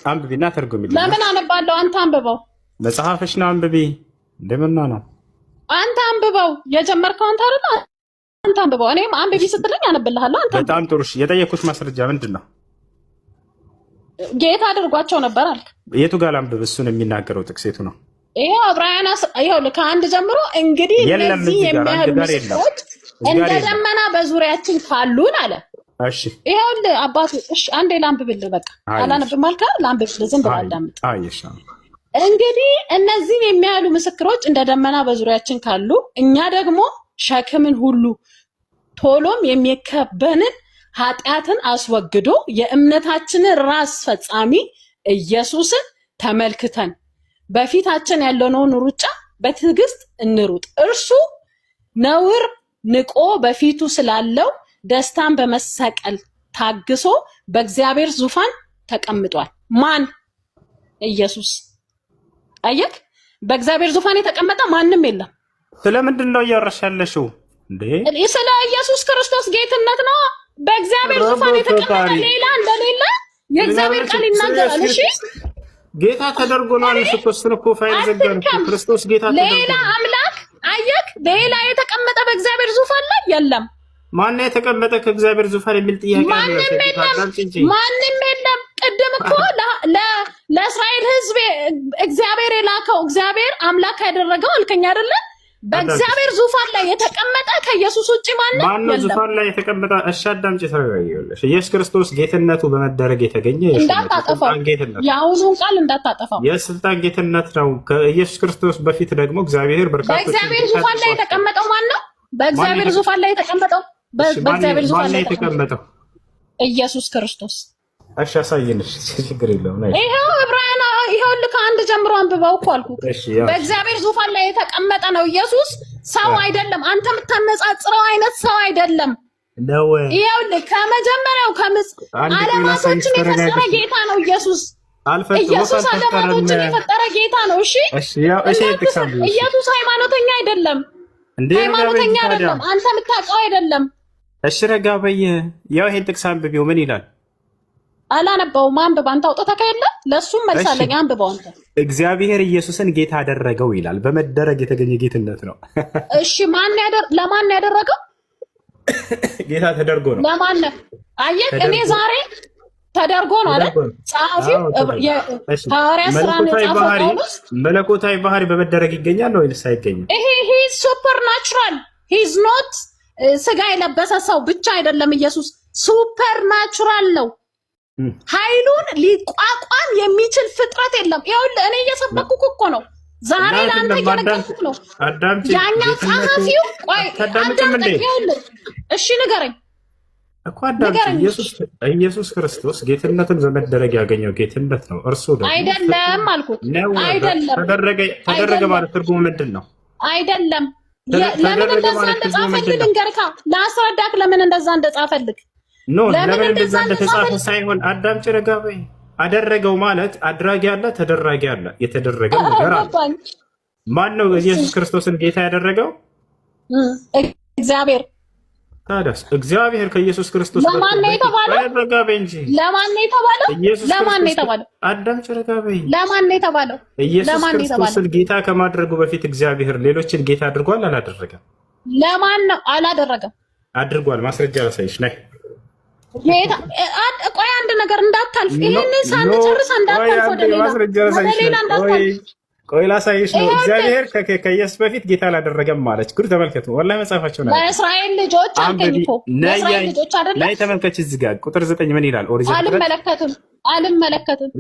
አንብቢና ተርጉሚልኝ። ለምን አነባለሁ? አንተ አንብበው። መጽሐፍሽ ነው አንብቢ። እንደምን ነው አንተ አንብበው። የጀመርከውን ታረላ አንተ አንብበው። እኔም አንብቢ ስትለኝ አነብልሃለሁ። አንተ በጣም ጥሩ። የጠየኩሽ ማስረጃ ምንድን ነው? ጌታ አድርጓቸው ነበር አልክ። የቱ ጋር ላንብብ? እሱን የሚናገረው ጥቅስ የቱ ነው? ይሄ ዕብራውያን ከአንድ ጀምሮ እንግዲህ እነዚህ የሚያህሉ ምስክሮች እንደ ደመና በዙሪያችን ካሉን አለ። እሺ ይኸውልህ አባቱ። እሺ አንዴ ላንብብልህ። በቃ አላነብም አልካ? ላንብብልህ። ዝም ብለህ አዳምጥ። እንግዲህ እነዚህን የሚያህሉ ምስክሮች እንደ ደመና በዙሪያችን ካሉ እኛ ደግሞ ሸክምን ሁሉ ቶሎም የሚከበንን ኃጢአትን አስወግዶ የእምነታችንን ራስ ፈጻሚ ኢየሱስን ተመልክተን በፊታችን ያለውን ሩጫ በትዕግስት እንሩጥ። እርሱ ነውር ንቆ በፊቱ ስላለው ደስታን በመሰቀል ታግሶ በእግዚአብሔር ዙፋን ተቀምጧል። ማን? ኢየሱስ። አየክ? በእግዚአብሔር ዙፋን የተቀመጠ ማንም የለም። ስለምንድን ነው እያወራሽ ያለሽው እንዴ? ስለ ኢየሱስ ክርስቶስ ጌትነት ነው። በእግዚአብሔር ዙፋን የተቀመጠ ሌላ እንደሌለ የእግዚአብሔር ቃል ይናገራል። እሺ ጌታ ተደርጎ ነው አንስቶስን እኮ ፋይል ዘጋን። ክርስቶስ ጌታ ተደርጎ ሌላ አምላክ አየክ? ሌላ የተቀመጠ በእግዚአብሔር ዙፋን ላይ የለም። ማን የተቀመጠ ከእግዚአብሔር ዙፋን የሚል ጥያቄ አለ። ማንም የለም። ቅድም እኮ ለእስራኤል ሕዝብ እግዚአብሔር የላከው እግዚአብሔር አምላክ ያደረገው አልከኝ አይደለ? በእግዚአብሔር ዙፋን ላይ የተቀመጠ ከኢየሱስ ውጪ ማንም የለም። ዙፋን ላይ የተቀመጠ እሺ፣ አዳምጪ ተረጋጊልሽ። ኢየሱስ ክርስቶስ ጌትነቱ በመደረግ የተገኘ እንዳታጠፋው፣ የአሁኑን ቃል እንዳታጠፋው። የስልጣን ጌትነት ነው። ከኢየሱስ ክርስቶስ በፊት ደግሞ እግዚአብሔር በርካቶች በእግዚአብሔር ዙፋን ላይ የተቀመጠው ማን ነው? በእግዚአብሔር ዙፋን ላይ የተቀመጠው በእግዚአብሔር ዙፋን ላይ የተቀመጠው ኢየሱስ ክርስቶስ። እሺ አሳየንሽ፣ ችግር የለውም። ይሄው ዕብራውያን ይሄው ልክ አንድ ጀምሮ አንብበው እኮ አልኩት። በእግዚአብሔር ዙፋን ላይ የተቀመጠ ነው ኢየሱስ፣ ሰው አይደለም። አንተ የምታነጻጽረው አይነት ሰው አይደለም ነው። ይሄው ልክ ከመጀመሪያው ዓለማቶችን የፈጠረ ጌታ ነው ኢየሱስ። ኢየሱስ ዓለማቶችን የፈጠረ ጌታ ነው። እሺ ኢየሱስ ሃይማኖተኛ አይደለም፣ ሃይማኖተኛ አይደለም። አንተ የምታውቀው አይደለም። እሺ ረጋ በይ። ያው ይሄን ጥቅስ አንብቢው ምን ይላል? አላነበውም። አንብብ አንተ አውጥተህ ከየለ ለሱም መልሳለኝ። አንብበው አንተ። እግዚአብሔር ኢየሱስን ጌታ አደረገው ይላል። በመደረግ የተገኘ ጌትነት ነው። እሺ ለማን ያደረገው? ጌታ ተደርጎ ነው። ለማን? አየህ እኔ ዛሬ ተደርጎ ነው አይደል? ጸሐፊው ሐዋርያ ሥራን የጻፈው ጳውሎስ መለኮታዊ ባህሪ በመደረግ ይገኛል ወይስ አይገኝም? ይሄ ሱፐር ናቹራል ሂዝ ኖት ስጋ የለበሰ ሰው ብቻ አይደለም። ኢየሱስ ሱፐር ናቹራል ነው። ኃይሉን ሊቋቋም የሚችል ፍጥረት የለም። ይኸውልህ እኔ እየሰበኩህ እኮ ነው። ዛሬ ለአንተ እየነገርኩህ ነው። ያኛው ጸሐፊው ቆይ ይኸውልህ፣ እሺ ንገረኝ እኮ አዳምጪ። ኢየሱስ ክርስቶስ ጌትነትን በመደረግ ያገኘው ጌትነት ነው። እርሱ ደግሞ አይደለም አልኩት። አይደለም ተደረገ ማለት ትርጉሙ ምንድን ነው? አይደለም ለምን እንደዛ እንደጻፈልህ ልንገርካ፣ ላስረዳክ ለምን እንደዛ እንደጻፈልህ ለምን እንደዛ እንደተጻፈ ሳይሆን አዳምጪ፣ ረጋ በይ። አደረገው ማለት አድራጊ አለ፣ ተደራጊ አለ። የተደረገ ነገር አለ። ማን ነው ኢየሱስ ክርስቶስን ጌታ ያደረገው? እግዚአብሔር። ታዲያስ እግዚአብሔር ከኢየሱስ ክርስቶስ ለማን ነው የተባለው? ረጋ በይ እንጂ ለማን ነው የተባለው? ለማን ነው የተባለው? አዳምጪ፣ ረጋ በይ። ለማን ነው የተባለው? ኢየሱስ ክርስቶስን ጌታ ከማድረጉ በፊት እግዚአብሔር ሌሎችን ጌታ አድርጓል አላደረገም? ለማን ነው? አላደረገም። አድርጓል። ማስረጃ ላሳይሽ ነይ። ቆይ አንድ ነገር እንዳታልፍ፣ ይሄንን ሳንጨርስ እንዳታልፍ፣ ወደ ሌላ እንዳታልፍ። ቆይ ላሳይሽ ነው። እግዚአብሔር ከኢየሱስ በፊት ጌታ አላደረገም ማለች። ጉድ ተመልከቱ። ወላሂ መጽሐፋቸው ነው። ለእስራኤል ልጆች አልከኝ እኮ ለእስራኤል ልጆች አይደለም። ላይ ተመልከች፣ እዚህ ጋር ቁጥር 9 ምን ይላል? አልመለከትም።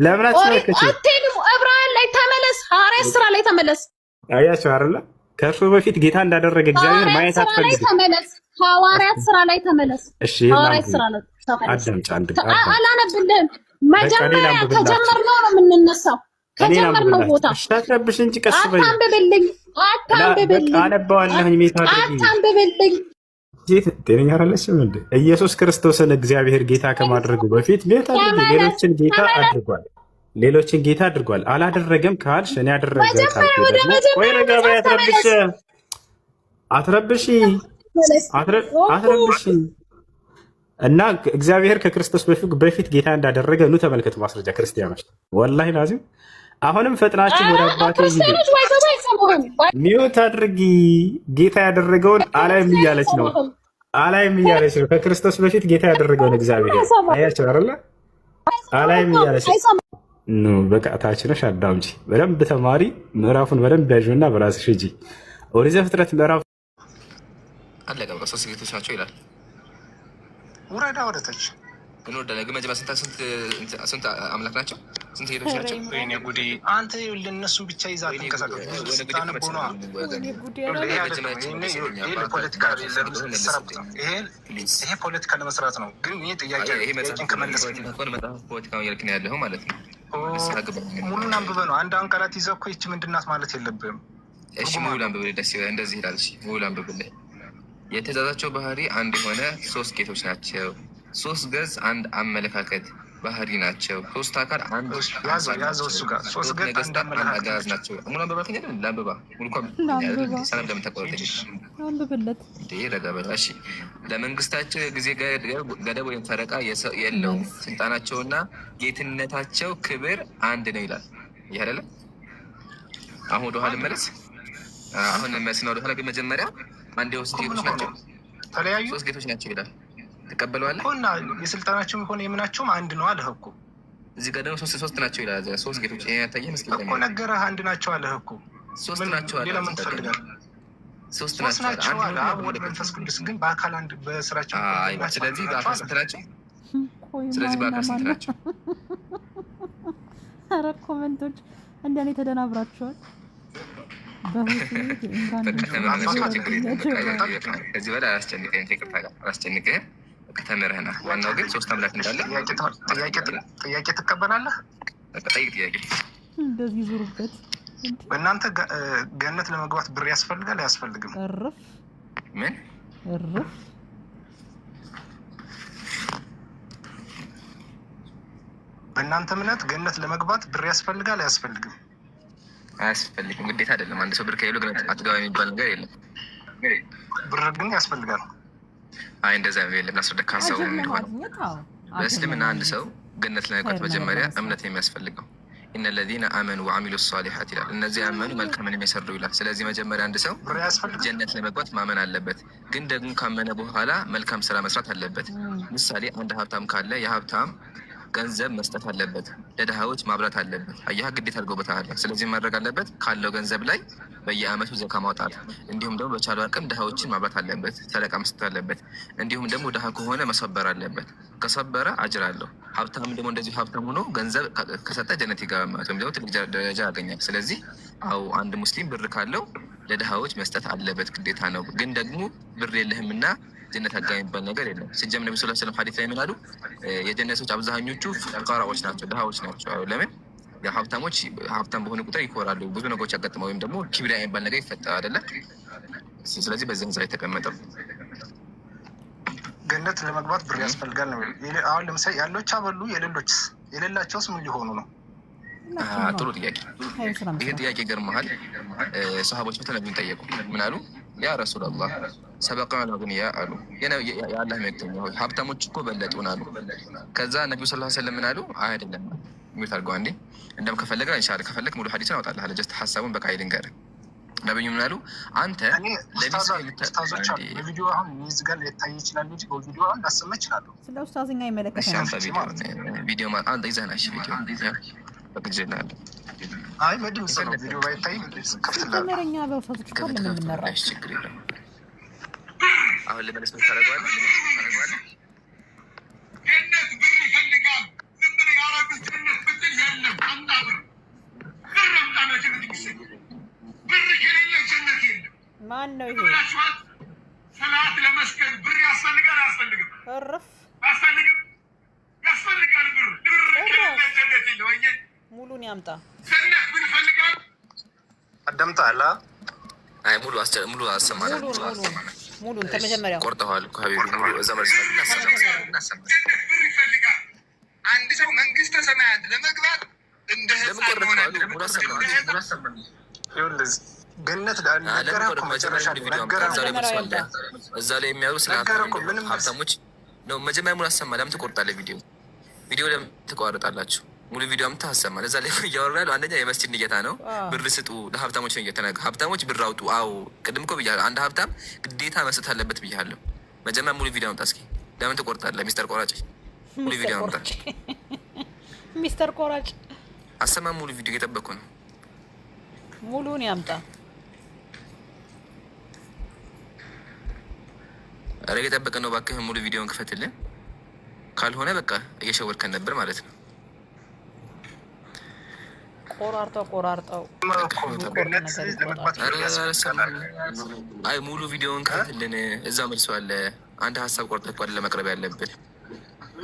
ለምን አትመለከች? አትሄድም። ዕብራውያን ላይ ተመለስ፣ ሐዋርያት ሥራ ላይ ተመለስ። አያቸው አይደለ? ከእርሱ በፊት ጌታ እንዳደረገ እግዚአብሔር ማየት አትፈልግም። ሐዋርያት ሥራ ላይ ተመለስ። እሺ ሐዋርያት ሥራ ላይ አዳምጪ። አላነብልህም። መጀመሪያ ከጀመርነው ነው የምንነሳው። ከጀመርነው ቦታ አትረብሽ እንጂ ቀስ በይ። አታንብብልኝ። አነባዋለሁኝ። አታንብብልኝ። ጤነኛ አይደለሽም እንዴ? ኢየሱስ ክርስቶስን እግዚአብሔር ጌታ ከማድረጉ በፊት ሌሎችን ጌታ አድርጓል። ሌሎችን ጌታ አድርጓል። አላደረገም ካልሽ እኔ አደረገ ካልኩ ደግሞ ወይ ረጋ በይ። አትረብሺ እና እግዚአብሔር ከክርስቶስ በፊት ጌታ እንዳደረገ ኑ ተመልከቱ። ማስረጃ ክርስቲያኖች፣ ወላሂ ላዚም አሁንም ፈጥናችሁ ወደ አባቴ ሚውት አድርጊ። ጌታ ያደረገውን አላይም እያለች ነው። ከክርስቶስ በፊት ጌታ ያደረገውን እግዚአብሔር አያቸው አይደለ? አላይም እያለች ነው። በቃ ታች ነሽ፣ አዳምጪ። በደንብ ተማሪ፣ ምዕራፉን በደንብ ያዥና በራስሽ ሂጂ። ኦሪት ዘፍጥረት ምዕራፍ አለቀ። በቃ 3 ጌቶች ናቸው ይላል። ውረዳ ወደታች እንወዳለን። ግን መጀመሪያ ስንት አምላክ ናቸው? ስንት ጌቶች ናቸው? ወይኔ ጉዴ! አንተ እነሱ ብቻ ይዛ ተንቀሳቀሱ። ይሄ ፖለቲካ ለመስራት ነው። ግን ይሄ ጥያቄ ፖለቲካ እያልክ ነው ያለኸው ማለት ነው። ሙሉን አንብበህ ነው። አንድ አንቀላት ይዘህ እኮ ይቺ ምንድን ናት ማለት የለብህም። እሺ ሙሉ አንብብልህ፣ ደስ ይላል። እንደዚህ ይላል። እሺ ሙሉ አንብብልህ። የትእዛዛቸው ባህሪ አንድ የሆነ 3 ጌቶች ናቸው። 3 ገጽ አንድ አመለካከት ባህሪ ናቸው። 3 አካል አንድ ያዘው እሱ ጋር 3 ገጽ አንድ አመለካከት ናቸው። ሙሉ አንብባትኛ ለአንብባ ሙሉኳን ሰላም ለምታቋረጥ አንብብለት እንዴ ረጋበላ። እሺ ለመንግስታቸው ጊዜ ገደብ ወይም ፈረቃ የለውም። ስልጣናቸውና ጌትነታቸው ክብር አንድ ነው ይላል። ይህ አይደለ? አሁን ወደኋላ መለስ። አሁን መስና ወደኋላ ግን መጀመሪያ አንድ የውስጥ ጌቶች ናቸው። ተለያዩ 3 ጌቶች ናቸው ይላል። ትቀበለዋለህ? እና የስልጣናቸው ሆነ የምናቸውም አንድ ነው አለህ እኮ። እዚህ ጋር ደግሞ 3 ናቸው ይላል። 3 ጌቶች ይሄ ያታየህ መስጊድ እኮ ነገረህ። አንድ ናቸው አለህ እኮ። 3 ናቸው አለ። ሌላ ምን ትፈልጋለህ? 3 ናቸው አለ። አብ ወልድ መንፈስ ቅዱስ ግን በአካል አንድ በስራቸው። ስለዚህ በአካል ስንት ናቸው? ስለዚህ በአካል ስንት ናቸው? ኧረ ኮመንቶች እንደኔ ተደናብራችኋል። ከዚህ በላይ አላስጨንቅህም። ከተምረህና ዋናው ግን 3 አምላክ እንዳለ ጥያቄ ትቀበላለህ? ጠይቅ ጥያቄ። እንደዚህ ዙሩበት። በእናንተ ገነት ለመግባት ብር ያስፈልጋል አያስፈልግም? እርፍ ምን እርፍ። በእናንተ እምነት ገነት ለመግባት ብር ያስፈልጋል አያስፈልግም? አያስፈልግም። ግዴታ አይደለም። አንድ ሰው ብር ከሌለው ገነት አትገባ የሚባል ነገር የለም። ብር ግን ያስፈልጋል። አይ እንደዛ የለም። ላስረዳህ። ካሰው የሚሆነው በእስልምና አንድ ሰው ገነት ለመግባት መጀመሪያ እምነት የሚያስፈልገው ኢነ ለዚነ አመኑ ወዐሚሉ ሷሊሓት ይላል። እነዚህ አመኑ መልካምን የሚሰሩ ይላል። ስለዚህ መጀመሪያ አንድ ሰው ጀነት ለመግባት ማመን አለበት። ግን ደግሞ ካመነ በኋላ መልካም ስራ መስራት አለበት። ምሳሌ አንድ ሀብታም ካለ የሀብታም ገንዘብ መስጠት አለበት፣ ለድሃዎች ማብላት አለበት። አያህ ግዴታ አድርጎበታል። ስለዚህ ማድረግ አለበት ካለው ገንዘብ ላይ በየአመቱ ዘካ ማውጣት፣ እንዲሁም ደግሞ በቻሉ አቅም ድሃዎችን ማብላት አለበት፣ ሰደቃ መስጠት አለበት። እንዲሁም ደግሞ ድሃ ከሆነ መሰበር አለበት። ከሰበረ አጅር አለው። ሀብታም ደግሞ እንደዚሁ ሀብታም ሆኖ ገንዘብ ከሰጠ ጀነት ይገባል ማለት ወይም ደግሞ ትልቅ ደረጃ ያገኛል። ስለዚህ አው አንድ ሙስሊም ብር ካለው ለድሃዎች መስጠት አለበት፣ ግዴታ ነው። ግን ደግሞ ብር የለህምና ጀነት አጋሚ የሚባል ነገር የለም። ሲጀምር ነብዩ ሰለላሁ ዐለይሂ ወሰለም ሐዲስ ላይ ምን አሉ? የጀነቶች አብዛኞቹ ፉቃራዎች ናቸው፣ ድሃዎች ናቸው። ለምን? የሀብታሞች ሀብታም በሆነ ቁጥር ይኮራሉ፣ ብዙ ነገሮች ያጋጥመው ወይም ደግሞ ኪብሪያ የሚባል ነገር ይፈጠራል አይደለ? ስለዚህ በዚህ ህንፃ የተቀመጠው ገነት ለመግባት ብር ያስፈልጋል ነው። አሁን ለምሳሌ ያሎች አበሉ የሌላቸውስ ምን ሊሆኑ ነው? ጥሩ ጥያቄ። ይህ ጥያቄ ገርመሃል። ሰሃቦች በተነቢዩን ጠየቁ። ምን አሉ? ያ ረሱላላህ ሰበቀና አልአግኒያ አሉ። የአላህ መልእክተኛ ሆይ ሀብታሞች እኮ በለጡን አሉ። ከዛ ነቢዩ ሰለላሁ ዐለይሂ ወሰለም ምን አሉ? አይደለም ሚት አድርገው አንዴ እንደም ከፈለገ ኢንሻአላህ ከፈለክ ሙሉ ሐዲስን አወጣልሃለሁ። ጀስት ሐሳቡን በቃ ይልንገር። ነብዩ ምን አሉ? አንተ ኡስታዞች አሉ በቪዲዮ አሁን ይዝጋል ሊታይ ይችላል እንጂ በቪዲዮ አሁን ላሰማ ይችላል። ስለ ኡስታዝኛ ይመለከታል። ቪዲዮ አንተ ይዘናሽ ቪዲዮ በግጀናል። አይ በድምጽ ነው ቪዲዮ ባይታይ ከፍተኛ ተመረኛ በኡስታዞች እኮ ለምንመራ ችግር የለም። አሁን ለመለስ ምን ታደርገዋለህ? ገነት ብር ይፈልጋል። ዝም ብለህ ያረጉት ጀነት ብትል የለም። አምጣ ብር አምጣ ነው ጀነት ይሰጥ። ብር ከሌለ ጀነት የለም። ማን ነው ይሄ? ሰላት ለመስገድ ብር ያስፈልጋል አያስፈልግም? እረፍ ያስፈልጋል ብር ከሌለ ጀነት የለም። ወይ ሙሉን ያምጣ። ጀነት ብር ይፈልጋል። አዳምጣላ። አይ ሙሉ አሰማና ሙሉን ከመጀመሪያው ቆርጠዋል እኮ ሀቢቢ። ሙሉ እዛ መልስ እናሰማ። ብር ይፈልጋል። አንድ ሰው መንግስተ ሰማያት ለመግባት እንደ ህፃን ሆነ ገነት ነገረህ እኮ መጨረሻ እዛ ላይ የሚያዩ ስለ ሀብታሞች ነው። መጀመሪያ ሙሉ አሰማ። ለምን ትቆርጣለህ? ቪዲዮ ለምን ትቋርጣላችሁ? ሙሉ ቪዲዮ አምጥተህ አሰማ። ለዛ ላይ እያወራ ያለው አንደኛ የመስጂድ ንየታ ነው። ብር ስጡ ለሀብታሞች ነው እየተናገ ሀብታሞች ብር አውጡ። አዎ ቅድም እኮ ብያለሁ። አንድ ሀብታም ግዴታ መስጠት አለበት ብያለሁ። መጀመሪያ ሙሉ ቪዲዮ አምጣ እስኪ። ለምን ትቆርጣለህ? ሚስተር ቆራጭ ሙሉ ቪዲዮ አምጣ። ሚስተር ቆራጭ አሰማ። ሙሉ ቪዲዮ እየጠበቅኩ ነው። ሙሉን ያምጣ። ኧረ እየጠበቅን ነው። እባክህ ሙሉ ቪዲዮን ክፈትልን። ካልሆነ በቃ እየሸወድከን ነበር ማለት ነው። ቆራርጠው አይ ሙሉ ቪዲዮን ክፈትልን። እዛ መልሶ አለ። አንድ ሀሳብ ቆርጠህ እኮ አይደለም መቅረብ ያለብን።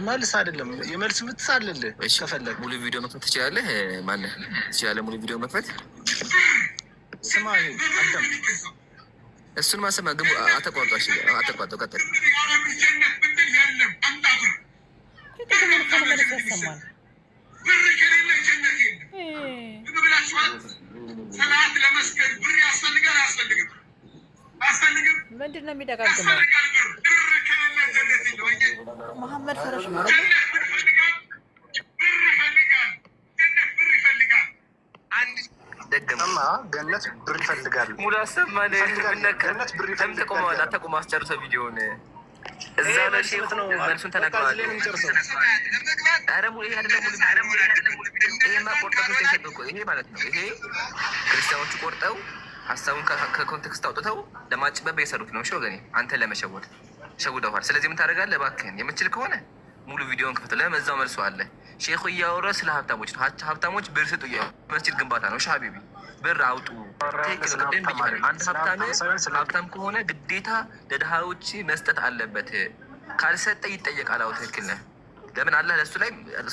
መልስ አይደለም የመልስ ምትስ አለልህ። ከፈለግ ሙሉ ቪዲዮ መክፈት ትችላለህ። ማነህ ትችላለህ? ሙሉ ቪዲዮ መክፈት ስማ። አዳም እሱን ማሰማ ግን አተቋጧ ቀጥል። ብር ከሌለ ጀነት የለም። ብላችኋል። ሰላት ለመስገድ ብር ያስፈልጋል አያስፈልግም? አያስፈልግም። ምንድን ነው የሚደጋግመው? ብር ከሌለ ጀነት የለም። መሐመድ ፈረሽ ነው። ጀነት ብር ይፈልጋል። ጀነት ብር ይፈልጋል። አንድ ደገማ ገነት ብር ይፈልጋል። ሙሉ አሰማን ገነት ብር ለምን ተቆመዋል? አታቆም፣ አስጨርሰው ቪዲዮውን እዛ ላይ ሼኹ መልሱን ተናግረዋል። ኧረ ሙሉ ይሄ አይደለም ሙሉ ይሄማ ቆርጠው ተሸጠ እኮ ይሄ ማለት ነው። ይሄ ክርስቲያኖቹ ቆርጠው ሀሳቡን ከኮንቴክስት አውጥተው ለማጭበብ የሰሩት ነው። እሺ ወገኔ፣ አንተ ለመሸወድ ሸውደዋል። ስለዚህ ምን ታደርጋለህ? እባክህን የምችል ከሆነ ሙሉ ቪዲዮን ክፈት። ለመዛው መልሶ አለ። ሼኹ እያወራ ስለ ሀብታሞች ነው። ሀብታሞች ብር ስጡ፣ መስጂድ ግንባታ ነው። እሺ ሀቢቢ ብር አውጡ። አንድ ሀብታም ከሆነ ግዴታ ለድሃዎች መስጠት አለበት። ካልሰጠ ይጠየቃል። አዎ ትክክል ነህ። ለምን አላህ ለእሱ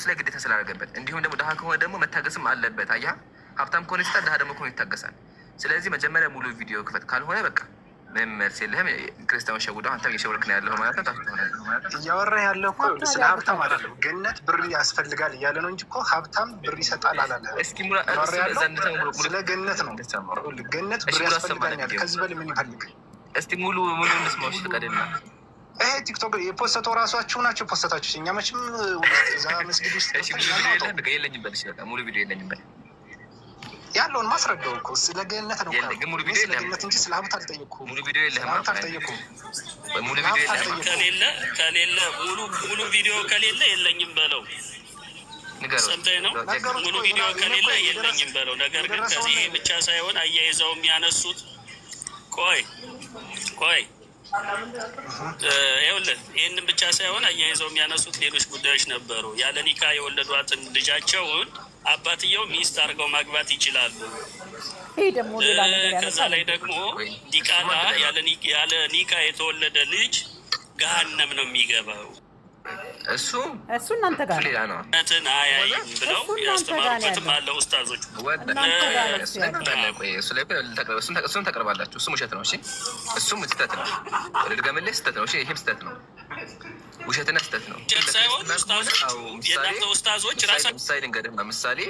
ላይ ግዴታ ስላደረገበት። እንዲሁም ደግሞ ድሃ ከሆነ ደግሞ መታገስም አለበት። አየህ፣ ሀብታም ከሆነ ይሰጣል፣ ድሃ ደግሞ ከሆነ ይታገሳል። ስለዚህ መጀመሪያ ሙሉ ቪዲዮ ክፈት። ካልሆነ በቃ ምንም መልስ የለህም። ክርስቲያኖች ሸውደው አንተ እየሸወድክ ነው ያለው ማለት ነው። እያወራህ ያለው እኮ ስለ ሀብታም አይደለም። ገነት ብር ያስፈልጋል እያለ ነው እንጂ እኮ ሀብታም ብር ይሰጣል አላለ። ስለ ገነት ነው። ገነት ብር ያስፈልጋል ያለ። ከዚህ በል ምን ይፈልግ? እስቲ ሙሉ እንስማው ፍቃደኛ። ይሄ ቲክቶክ የፖስተው ራሷችሁ ናቸው ፖስተታችሁ። እኛ መቼም እዛ መስጊድ ውስጥ የለኝም በል ይችላል። ሙሉ ቪዲዮ የለኝም በል ያለውን ማስረዳው እኮ ስለ ገነት ነው። ሙሉ ቪዲዮ ስለ ገነት እንጂ ስለ ሀብት አልጠየኩም። ሙሉ ቪዲዮ የለህም። ሀብት አልጠየኩም። ሙሉ ቪዲዮ የለህም። ከሌለ ሙሉ ቪዲዮ ከሌለ የለኝም በለው። ሰምተኝ ነው። ሙሉ ቪዲዮ ከሌለ የለኝም በለው። ነገር ግን ከዚህ ብቻ ሳይሆን አያይዘው የሚያነሱት ቆይ ይኸውልህ፣ ይህንን ብቻ ሳይሆን አያይዘው የሚያነሱት ሌሎች ጉዳዮች ነበሩ። ያለ ኒካ የወለዷትን ልጃቸውን አባትየው ሚስት አድርገው ማግባት ይችላሉ። ከዛ ላይ ደግሞ ዲቃላ ያለ ኒካ የተወለደ ልጅ ገሃነም ነው የሚገባው። እሱ እናንተ ጋር ሌላ ነው። ነትን አያይም ብለው ያስተማሩበትም አለ ኡስታዞች። እሱን ተቀርባላችሁ። እሱም ውሸት ነው። እሺ እሱም ስህተት ነው። ድገምልህ፣ ስህተት ነው። እሺ ይህም ስህተት ነው። ውሸትና ስህተት ነው። የእናንተ ኡስታዞች ምሳሌ ልንገርህ። ምሳሌ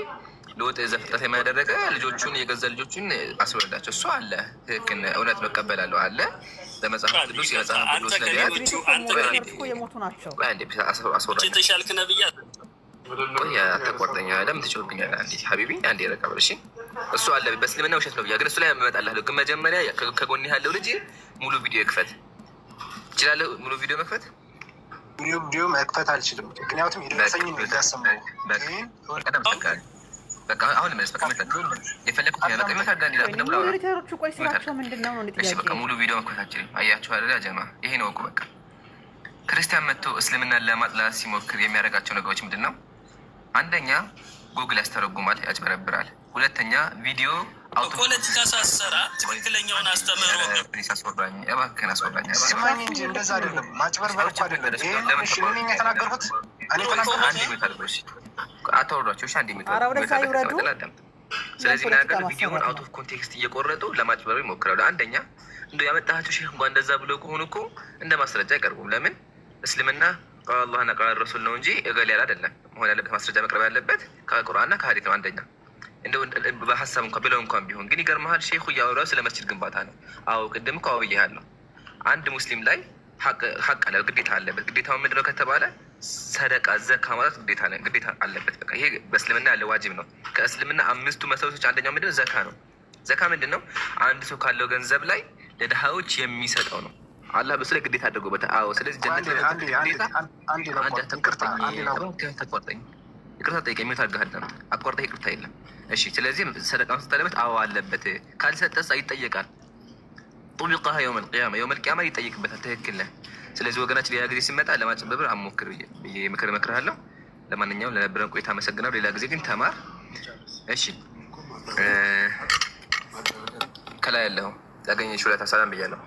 ለወጥ ዘፍጥረት የሚያደረገ ልጆቹን የገዛ ልጆቹን አስወረዳቸው። እሱ አለ። ትክክል፣ እውነት ነው፣ እቀበላለሁ አለ። በመጽሐፍ ቅዱስ የመጽሐፍ ቅዱስ ነቢያት የሞቱ ናቸው። የተሻልክ ነብያት አተቆርጠኛ ለምን ትችሉብኛል? አንዴ ሀቢቢ አንዴ ረቀበል። እሺ እሱ አለ በእስልምና ውሸት ነው ብያ፣ ግን እሱ ላይ እመጣልሃለሁ። ግን መጀመሪያ ከጎን ያለው ልጅ ሙሉ ቪዲዮ ይክፈት። ይችላለሁ ሙሉ ቪዲዮ መክፈት? ሙሉ ቪዲዮ መክፈት አልችልም፣ ምክንያቱም የደረሰኝ እንዳሰማው ቀደም ተካል በቃ አሁን ለምን በቃ የፈለኩት ያመጣ ይመታጋ እንዲላክ ነው። ሪተሮቹ ቆይ ስራቸው ምንድነው ነው ጥያቄ? እሺ በቃ ሙሉ ቪዲዮ መክፈታችን አያችሁ አይደል? ጀማ ይሄ ነው እኮ በቃ ክርስቲያን መጥቶ እስልምናን ለማጥላት ሲሞክር የሚያደርጋቸው ነገሮች ምንድነው? አንደኛ ጉግል ያስተረጉማል፣ ያጭበረብራል። ሁለተኛ ቪዲዮ ፖለቲካ ሳሰራ ትክክለኛውን አስተምሮ አስወራኝ፣ እባክህን አስወራኝ። ስማኝ እንጂ እንደዛ አይደለም፣ ማጭበርበር እኮ አይደለም። ይሄን እሺ ምን የተናገርኩት እኔ ተናገርኩት። አንዴ ምታደርገው እሺ አታወራቸው። እሺ አንዴ ምታደርገው። ስለዚህ ነገር ቪዲዮውን አውት ኦፍ ኮንቴክስት እየቆረጡ ለማጭበርበር ይሞክራሉ። አንደኛ እንደው ያመጣሃቸው ሼህ እንኳን እንደዛ ብሎ ከሆኑ እኮ እንደ ማስረጃ አይቀርቡም። ለምን እስልምና ቃል አላህና ቃል ረሱል ነው እንጂ እገሌ ያለ አይደለም። መሆን ያለበት ማስረጃ መቅረብ ያለበት ከቁርአንና ከሐዲስ ነው። አንደኛ እንደው በሀሳብ እንኳን ብለው እንኳን ቢሆን ግን ይገርምሃል፣ ሼኹ እያወራው ስለ መስጂድ ግንባታ ነው። አዎ ቅድም እኮ አውብዬሃለሁ። አንድ ሙስሊም ላይ ሀቅ አለ፣ ግዴታ አለበት። ግዴታው ምንድነው ከተባለ ሰደቃ፣ ዘካ ማለት ግዴታ አለበት። በቃ ይሄ በእስልምና ያለ ዋጅብ ነው። ከእስልምና 5ቱ መሰረቶች አንደኛው ምንድነው? ዘካ ነው። ዘካ ምንድነው? አንድ ሰው ካለው ገንዘብ ላይ ለድሃዎች የሚሰጠው ነው። አላህ በሱ ላይ ግዴታ አድርጎበታል። አዎ ስለዚህ ጀነት ይቅርታ ጠይቀኝ። የሚታገሃል አቋርጠህ ይቅርታ የለም። እሺ ስለዚህ ሰደቃ መስጠት አለበት። አዎ አለበት። ካልሰጠስ ይጠየቃል። ጡቢቃ የውመል ቂያማ ይጠይቅበታል። ትክክል ነህ። ስለዚህ ወገናችን ሌላ ጊዜ ሲመጣ ለማጭበርበር አሞክር ብዬ ምክር እመክርሃለሁ። ለማንኛውም ለነበረን ቆይታ አመሰግናለሁ። ሌላ ጊዜ ግን ተማር። እሺ ከላይ ያለው ያገኘሽ ሁለት ሰላም ብያለሁ።